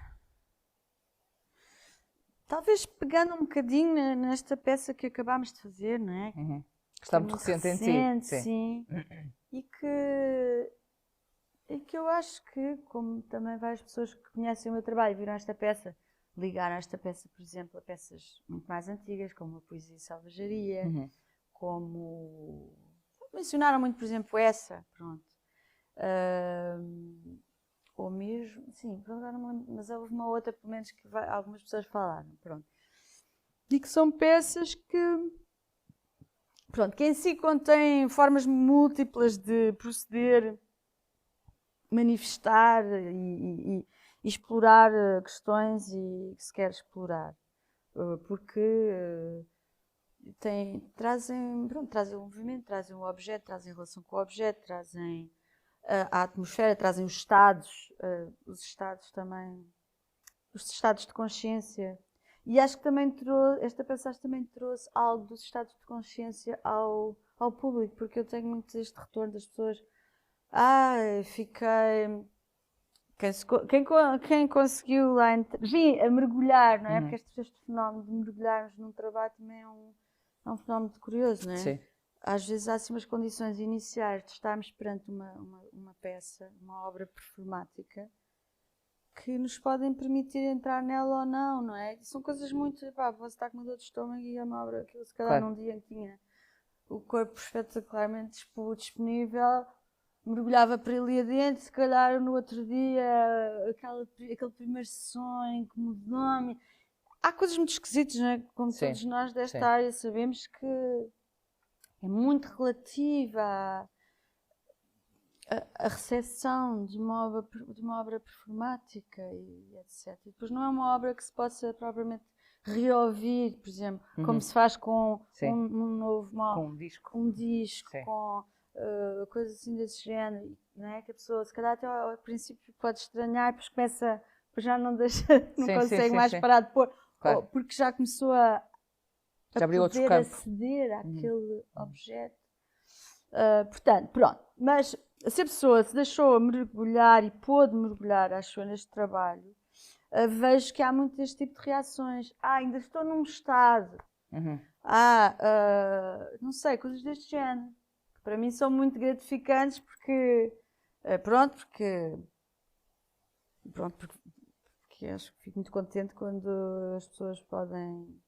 pegando um bocadinho nesta peça que acabámos de fazer, não é? Que está muito recente em ti. Sim. E que eu acho que, como também várias pessoas que conhecem o meu trabalho viram esta peça, ligaram esta peça, por exemplo, a peças muito mais antigas, como a Poesia e Salvajaria, como... Mencionaram muito, por exemplo, essa, pronto. Ou mesmo... Sim, mas houve uma outra, pelo menos, que algumas pessoas falaram, pronto. E que são peças que... Pronto, que em si contém formas múltiplas de proceder, manifestar e explorar questões e que se quer explorar. Porque trazem um movimento, trazem um objeto, trazem relação com o objeto, trazem a atmosfera, trazem os estados também, os estados de consciência E acho que também esta passagem também trouxe algo dos estados de consciência ao público, porque eu tenho muito este retorno das pessoas. Fiquei. Quem conseguiu lá vir a mergulhar, não é? Porque este fenómeno de mergulharmos num trabalho também é um fenómeno curioso, não é? Sim. Às vezes há assim umas condições iniciais de estarmos perante uma peça, uma obra performática, que nos podem permitir entrar nela ou não é? E são coisas muito. Você está com uma dor de estômago e é uma obra que se calhar num dia em que tinha o corpo espetacularmente disponível, mergulhava para ali adentro, se calhar no outro dia aquele primeiro sonho que mudou-me. Há coisas muito esquisitas, não é? Como todos nós desta área sabemos que é muito relativa a recepção de uma obra performática e etc. E depois não é uma obra que se possa propriamente reouvir, por exemplo, como se faz com um novo com um disco com coisas assim desse género, não é? Que a pessoa se calhar até ao princípio pode estranhar, depois começa, depois já não deixa, não consegue mais parar de pôr, porque já começou a abriu outro poder campo. aceder àquele objeto. Portanto, pronto. Mas se a pessoa se deixou mergulhar e pôde mergulhar, acho eu, neste trabalho, vejo que há muito deste tipo de reações. Ainda estou num estado. Não sei, coisas deste género. Que para mim são muito gratificantes porque acho que fico muito contente quando as pessoas podem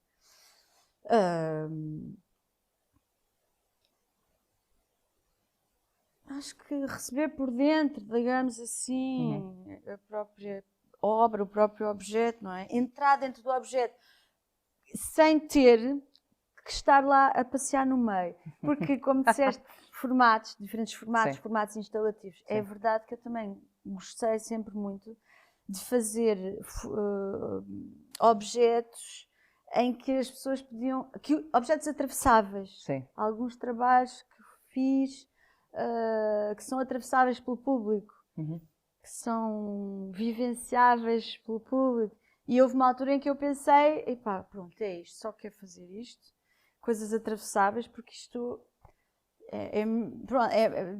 acho que receber por dentro, digamos assim, a própria obra, o próprio objeto, não é? Entrar dentro do objeto sem ter que estar lá a passear no meio. Porque, como disseste, diferentes formatos instalativos. É verdade que eu também gostei sempre muito de fazer objetos em que as pessoas podiam... objetos atravessáveis. Sim. Alguns trabalhos que fiz que são atravessáveis pelo público, que são vivenciáveis pelo público. E houve uma altura em que eu pensei, pronto, é isto, só quero fazer isto, coisas atravessáveis, porque isto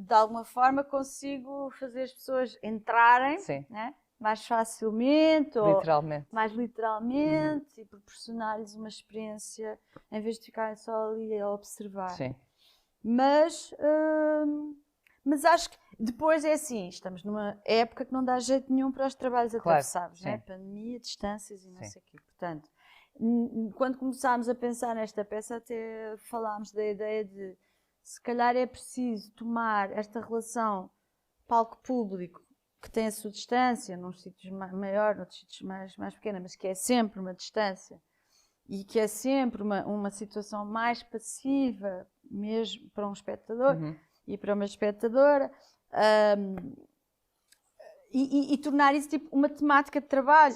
de alguma forma consigo fazer as pessoas entrarem, né, mais facilmente, literalmente. ou mais literalmente, e proporcionar-lhes uma experiência, em vez de ficarem só ali a observar. Sim. Mas acho que depois é assim, estamos numa época que não dá jeito nenhum para os trabalhos atravessados, né? Pandemia, distâncias e não sei o quê. Portanto, quando começámos a pensar nesta peça, até falámos da ideia de se calhar é preciso tomar esta relação palco-público, que tem a sua distância, num sítios maior, noutros sítios mais pequena, mas que é sempre uma distância, e que é sempre uma situação mais passiva, mesmo para um espectador e para uma espectadora, e tornar isso tipo uma temática de trabalho,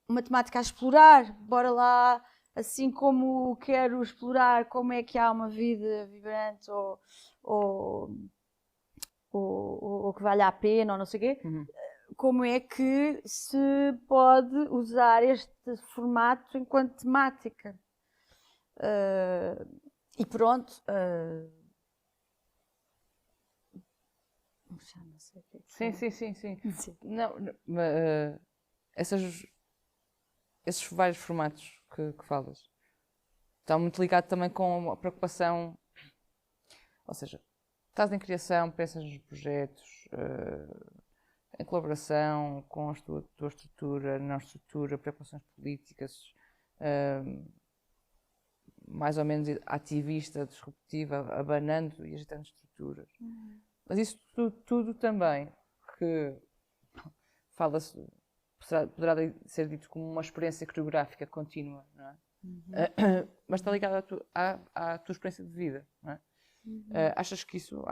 uma temática a explorar. Bora lá, assim como quero explorar como é que há uma vida vibrante ou que vale a pena ou não sei o quê, como é que se pode usar este formato enquanto temática. E pronto. Já não sei o que é que Sim. Não, esses vários formatos que falas estão muito ligados também com a preocupação, ou seja, estás em criação, pensas nos projetos, em colaboração com a tua estrutura, não estrutura, preocupações políticas, mais ou menos ativista, disruptiva, abanando e agitando estruturas. Mas isso tudo também, que fala-se, poderá ser dito como uma experiência coreográfica contínua, não é? Mas está ligado à tua experiência de vida, não é? Achas que isso, não?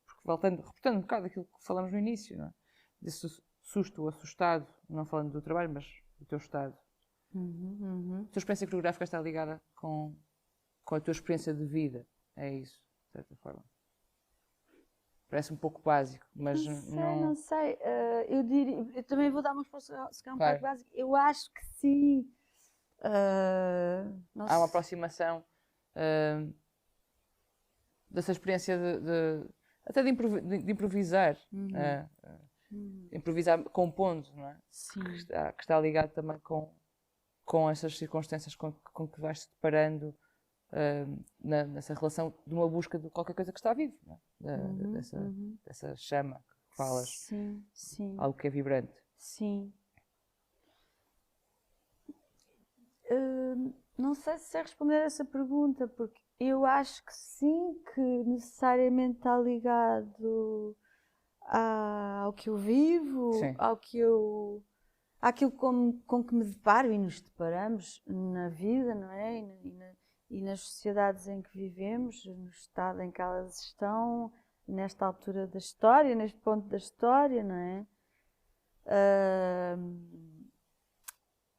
Porque reportando um bocado aquilo que falamos no início, não é? Desse susto ou assustado, não falando do trabalho, mas do teu estado. A tua experiência coreográfica está ligada com a tua experiência de vida, é isso, de certa forma. Parece um pouco básico, mas não sei. Eu também vou dar uma resposta se calhar um pouco básica. Eu acho que sim. Não Há uma sei. aproximação dessa experiência até de improvisar. Improvisar compondo, não é? Sim. Que está ligado também com essas circunstâncias com que vais te deparando nessa relação de uma busca de qualquer coisa que está vivo, não é? Dessa chama que falas, Sim, sim, algo que é vibrante. sim. Não sei se sei responder a essa pergunta, porque eu acho que sim, que necessariamente está ligado ao que eu vivo, Sim. àquilo com que me deparo e nos deparamos na vida, não é? E nas sociedades em que vivemos, no estado em que elas estão, nesta altura da história, neste ponto da história, não é?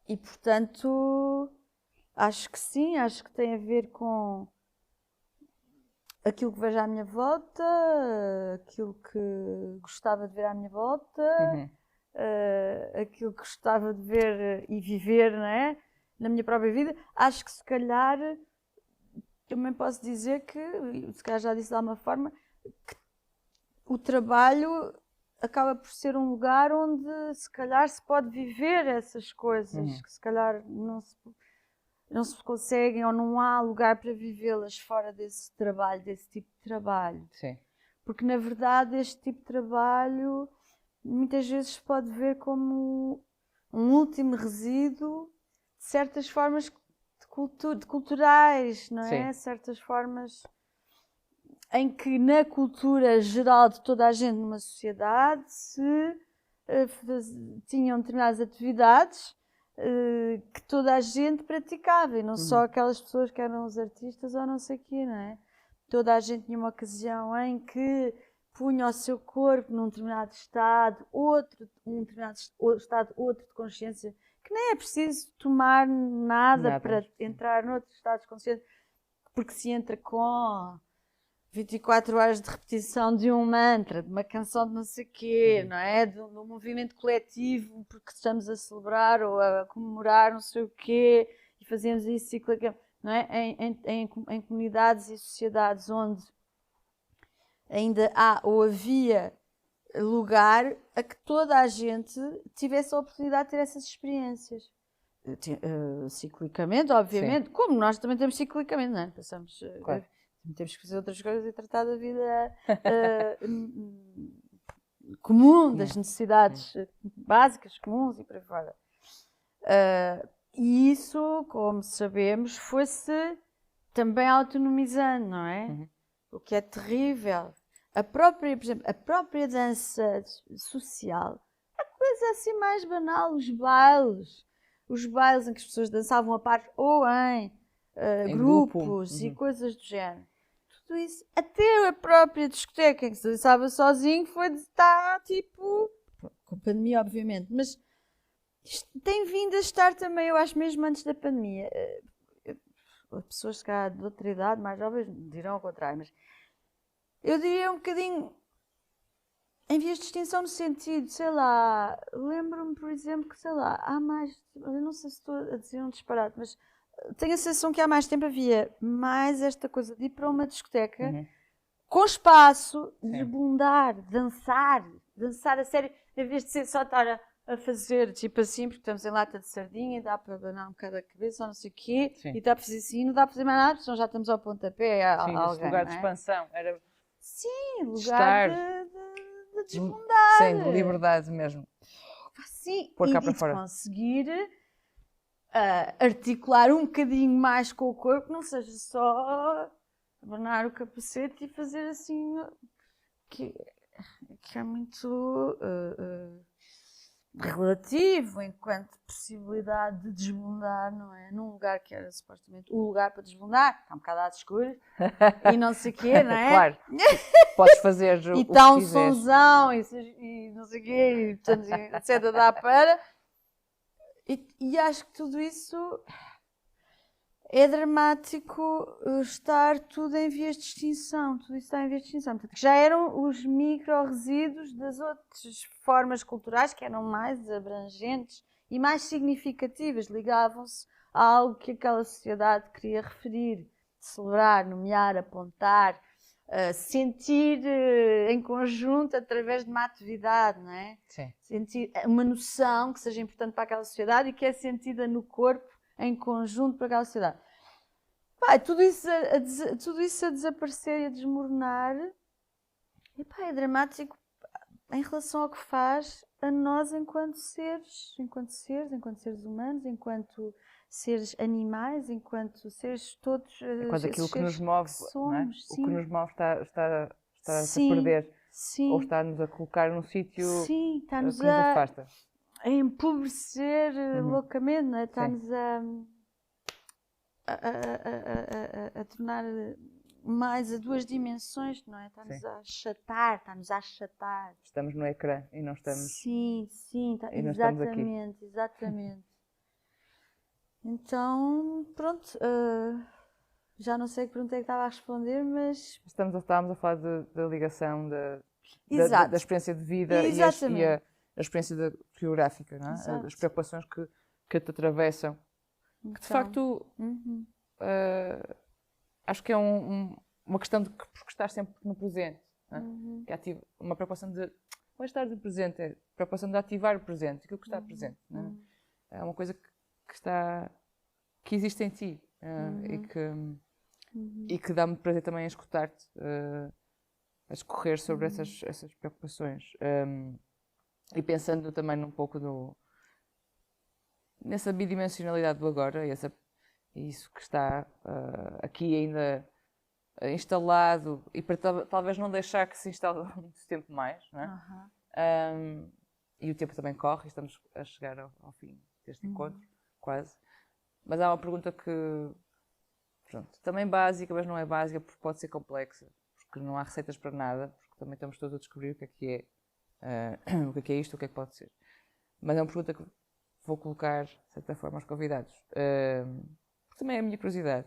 E portanto, acho que sim, acho que tem a ver com aquilo que vejo à minha volta, aquilo que gostava de ver à minha volta, aquilo que gostava de ver e viver, não é? Na minha própria vida. Acho que se calhar, também posso dizer que, se calhar já disse de alguma forma, que o trabalho acaba por ser um lugar onde se calhar se pode viver essas coisas, que se calhar não se conseguem ou não há lugar para vivê-las fora desse trabalho, desse tipo de trabalho. Sim. Porque na verdade este tipo de trabalho muitas vezes se pode ver como um último resíduo de certas formas de culturais, não é? Sim. Certas formas em que na cultura geral de toda a gente numa sociedade se tinham determinadas atividades que toda a gente praticava, e não só aquelas pessoas que eram os artistas ou não sei o quê, não é? Toda a gente tinha uma ocasião em que punha o seu corpo num determinado estado, um determinado estado, outro de consciência, que nem é preciso tomar nada para entrar noutro estado de consciência, porque se entra com 24 horas de repetição de um mantra, de uma canção de não sei o quê, não é? De um movimento coletivo, porque estamos a celebrar ou a comemorar não sei o quê, e fazemos isso ciclicamente, não é? Em comunidades e sociedades onde ainda há ou havia lugar a que toda a gente tivesse a oportunidade de ter essas experiências. Ciclicamente, obviamente, como nós também temos ciclicamente, não é? Passamos... Claro. Temos que fazer outras coisas e tratar da vida comum, das necessidades básicas, comuns e por aí fora. E isso, como sabemos, foi-se também autonomizando, não é? O que é terrível. Por exemplo, a própria dança social, a coisa assim mais banal, os bailes em que as pessoas dançavam a par ou em grupos e coisas do género. Tudo isso, até a própria discoteca em que se dançava sozinho, está tipo, com a pandemia obviamente, mas isto tem vindo a estar também, eu acho mesmo antes da pandemia. As pessoas que há de outra idade, mais jovens, dirão ao contrário, mas eu diria um bocadinho em vias de extinção no sentido, sei lá, lembro-me, por exemplo, que, sei lá, há mais, eu não sei se estou a dizer um disparate, mas tenho a sensação que há mais tempo havia mais esta coisa de ir para uma discoteca com espaço, desbundar, dançar a sério, em vez de ser só estar a fazer tipo assim, porque estamos em lata de sardinha e dá para abanar um bocado a cabeça ou não sei o quê, e dá para fazer assim, não dá para fazer mais nada, porque senão já estamos ao pontapé a alguém. Esse lugar de expansão, era... Sim, lugar de desbundar. Sim, de liberdade mesmo. Sim, Pôr cá e para de fora. conseguir articular um bocadinho mais com o corpo, não seja só abanar o capacete e fazer assim, que é muito relativo enquanto possibilidade de desbundar, não é? Num lugar que era supostamente o lugar para desbundar, está um bocado às escuras e não sei o quê, não é? Claro, podes fazer e o que está um quiseres. sonzão e não sei o quê, e portanto, etc. dá para... E acho que tudo isso é dramático, estar tudo em vias de extinção. Tudo isso está em vias de extinção. Portanto, que já eram os micro-resíduos das outras formas culturais, que eram mais abrangentes e mais significativas. Ligavam-se algo que aquela sociedade queria referir, celebrar, nomear, apontar, sentir em conjunto através de uma atividade, não é? Sim. Sentir uma noção que seja importante para aquela sociedade e que é sentida no corpo em conjunto para aquela sociedade. Pá, tudo isso a desaparecer e a desmoronar, e pá, é dramático em relação ao que faz a nós enquanto seres humanos, enquanto seres animais, enquanto seres todos Quando aquilo que nos move, somos, não é? O que nos move está a perder, sim, ou está-nos a colocar num sítio sim, que está-nos nos afasta. a empobrecer loucamente, não é? Está-nos a tornar mais a duas dimensões, não é? Está-nos a achatar. Estamos no ecrã e não estamos. Sim, e não estamos aqui. exatamente. Então, pronto, já não sei que pergunta é que estava a responder, mas. Estávamos a falar da ligação da experiência de vida e a experiência geográfica, não é? Exato. As preocupações que te atravessam. Então, que de facto acho que é uma questão de porque estás sempre no presente. Não é? Que é uma preocupação de. Não é estar no presente, é a preocupação de ativar o presente, aquilo que está presente. Não é? É uma coisa que existe em ti e que dá-me prazer também a escutar-te, a escorrer sobre essas preocupações. E pensando também um pouco nessa bidimensionalidade do agora, isso que está aqui ainda instalado e para talvez não deixar que se instale muito tempo mais, não é? E o tempo também corre, estamos a chegar ao fim deste encontro, quase. Mas há uma pergunta que, pronto, também básica, mas não é básica porque pode ser complexa, porque não há receitas para nada, porque também estamos todos a descobrir o que é isto, o que é que pode ser. Mas é uma pergunta que vou colocar, de certa forma, aos convidados, porque também é a minha curiosidade,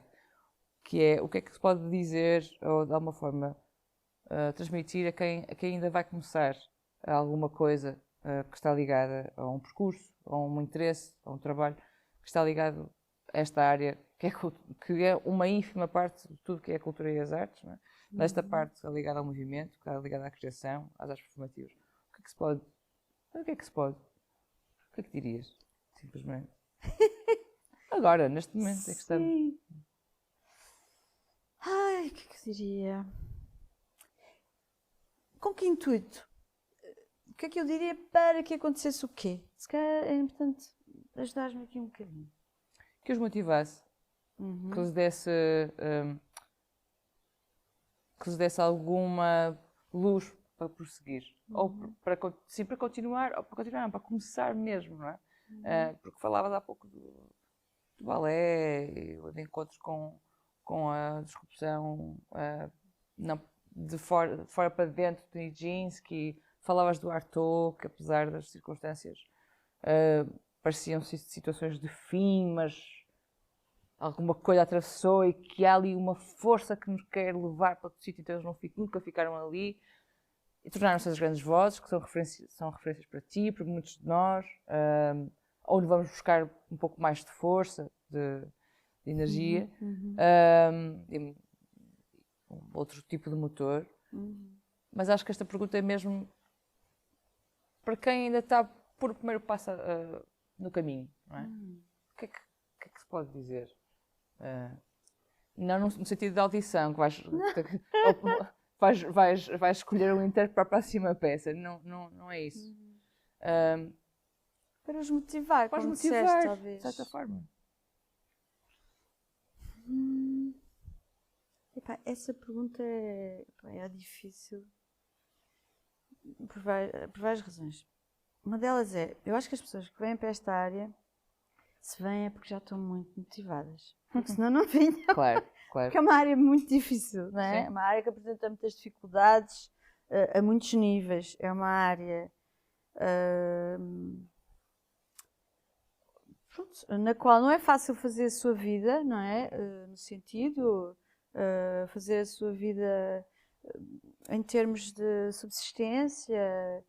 que é o que é que se pode dizer ou, de alguma forma, transmitir a quem ainda vai começar alguma coisa que está ligada a um percurso, a um interesse, a um trabalho, que está ligado a esta área, que é uma ínfima parte de tudo que é a cultura e as artes, não é? Nesta parte ligada ao movimento, que está ligada à criação, às artes performativas. O que é que se pode? O que é que se pode? O que é que dirias? Simplesmente. Agora, neste momento, é que estamos. Ai, o que é que eu diria? Com que intuito? O que é que eu diria para que acontecesse o quê? Se calhar é importante ajudar-me aqui um bocadinho. Que os motivasse, que lhes desse alguma luz para prosseguir, ou para continuar, ou para começar mesmo, não é? Porque falavas há pouco do balé, de encontros com a disrupção de fora para dentro de Nijinsky, falavas do Artaud, que apesar das circunstâncias pareciam situações de fim, mas alguma coisa atravessou e que há ali uma força que nos quer levar para outro sítio, então eles nunca ficaram ali e tornaram-se as grandes vozes, que são referências para ti, para muitos de nós, onde vamos buscar um pouco mais de força, de energia, e outro tipo de motor. Mas acho que esta pergunta é mesmo para quem ainda está por o primeiro passo no caminho, não é? O que é que se pode dizer? Não no sentido de audição, que vais escolher um intérprete para a próxima peça. Não é isso. Para os motivar, para os motivar, disseste, talvez. De certa forma. Epá, essa pergunta é difícil por várias razões. Uma delas eu acho que as pessoas que vêm para esta área, se vêm é porque já estão muito motivadas. Porque senão não vinham. Claro. Porque é uma área muito difícil, não é? É uma área que apresenta muitas dificuldades a muitos níveis. É uma área na qual não é fácil fazer a sua vida, não é? No sentido, fazer a sua vida em termos de subsistência,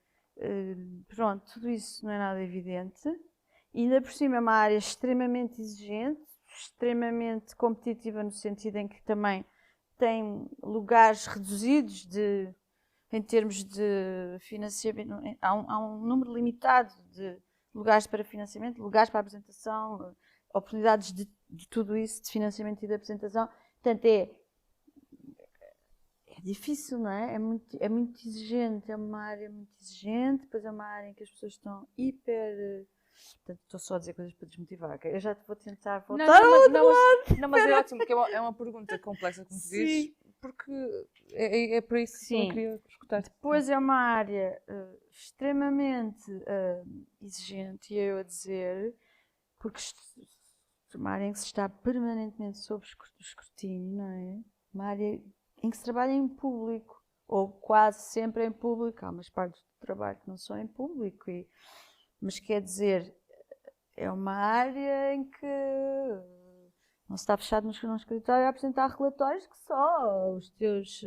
pronto, tudo isso não é nada evidente. E ainda por cima é uma área extremamente exigente, extremamente competitiva no sentido em que também tem lugares reduzidos em termos de financiamento. Há um número limitado de lugares para financiamento, lugares para apresentação, oportunidades de tudo isso, de financiamento e de apresentação. Portanto, é difícil, não é? É muito exigente, é uma área muito exigente, depois é uma área em que as pessoas estão hiper... Portanto, estou só a dizer coisas para desmotivar, ok? Eu já te vou tentar voltar não, mas é ótimo, porque é uma pergunta complexa, como tu dizes, porque é para isso que eu queria escutar. Depois é uma área extremamente exigente, e eu a dizer, porque é uma área em que se está permanentemente sob escrutínio, não é? Uma área em que se trabalha em público, ou quase sempre em público. Há umas partes do trabalho que não são em público, mas quer dizer, é uma área em que não se está fechado num escritório a apresentar relatórios que só os teus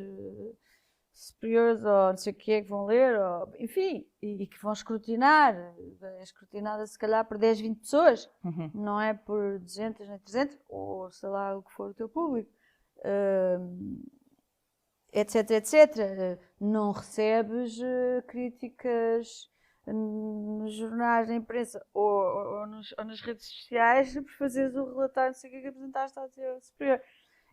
superiores ou não sei o que é que vão ler, ou, enfim, e que vão escrutinar. É escrutinada se calhar por 10, 20 pessoas, não é por 200 nem 300, ou sei lá o que for o teu público. Etc, etc. Não recebes críticas nos jornais, na imprensa ou nas redes sociais por fazeres o relatório, não sei o que apresentaste ao teu superior,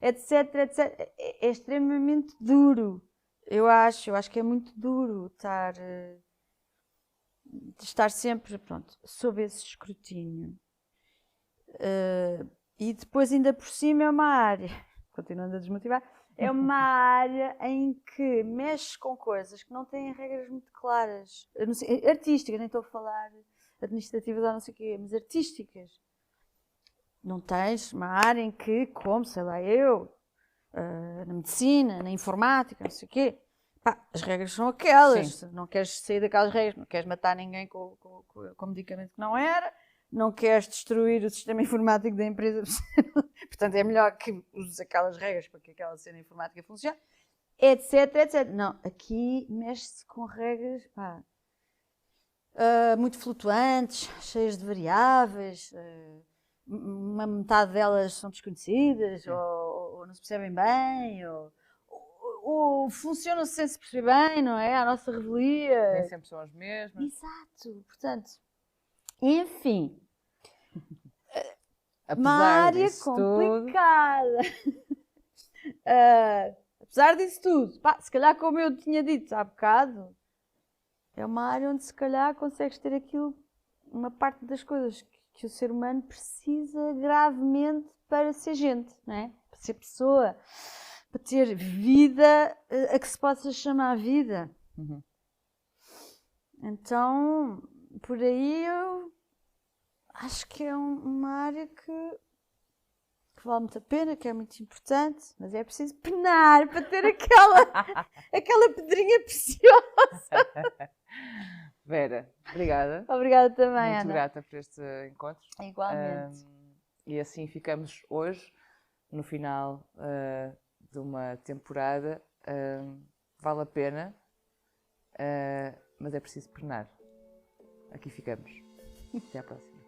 etc, etc. É extremamente duro. Eu acho que é muito duro estar sempre, pronto, sob esse escrutínio. E depois, ainda por cima, é uma área, continuando a desmotivar, é uma área em que mexe com coisas que não têm regras muito claras, artísticas, nem estou a falar administrativas ou não sei o quê, mas artísticas. Não tens uma área em que, como, sei lá, na medicina, na informática, não sei o quê, pá, as regras são aquelas. Sim. Não queres sair daquelas regras, não queres matar ninguém com medicamento que não era, não queres destruir o sistema informático da empresa, portanto é melhor que uses aquelas regras para que aquela cena informática funcione, etc, etc. Não, aqui mexe-se com regras, pá, muito flutuantes, cheias de variáveis, uma metade delas são desconhecidas, ou não se percebem bem, ou funcionam sem se perceber bem, não é? À nossa revelia. Nem sempre são as mesmas. Exato, portanto, enfim, uma Apesar área disso complicada. Apesar disso tudo, pá, se calhar, como eu tinha dito há bocado, é uma área onde se calhar consegues ter aquilo, uma parte das coisas que o ser humano precisa gravemente para ser gente, não é? Para ser pessoa, para ter vida a que se possa chamar vida. Então, por aí eu acho que é uma área que vale muito a pena, que é muito importante, mas é preciso penar para ter aquela pedrinha preciosa. Vera, obrigada. Obrigada também, muito Ana. grata por este encontro. Igualmente. E assim ficamos hoje, no final de uma temporada. Vale a pena, mas é preciso penar. Aqui ficamos. Até à próxima.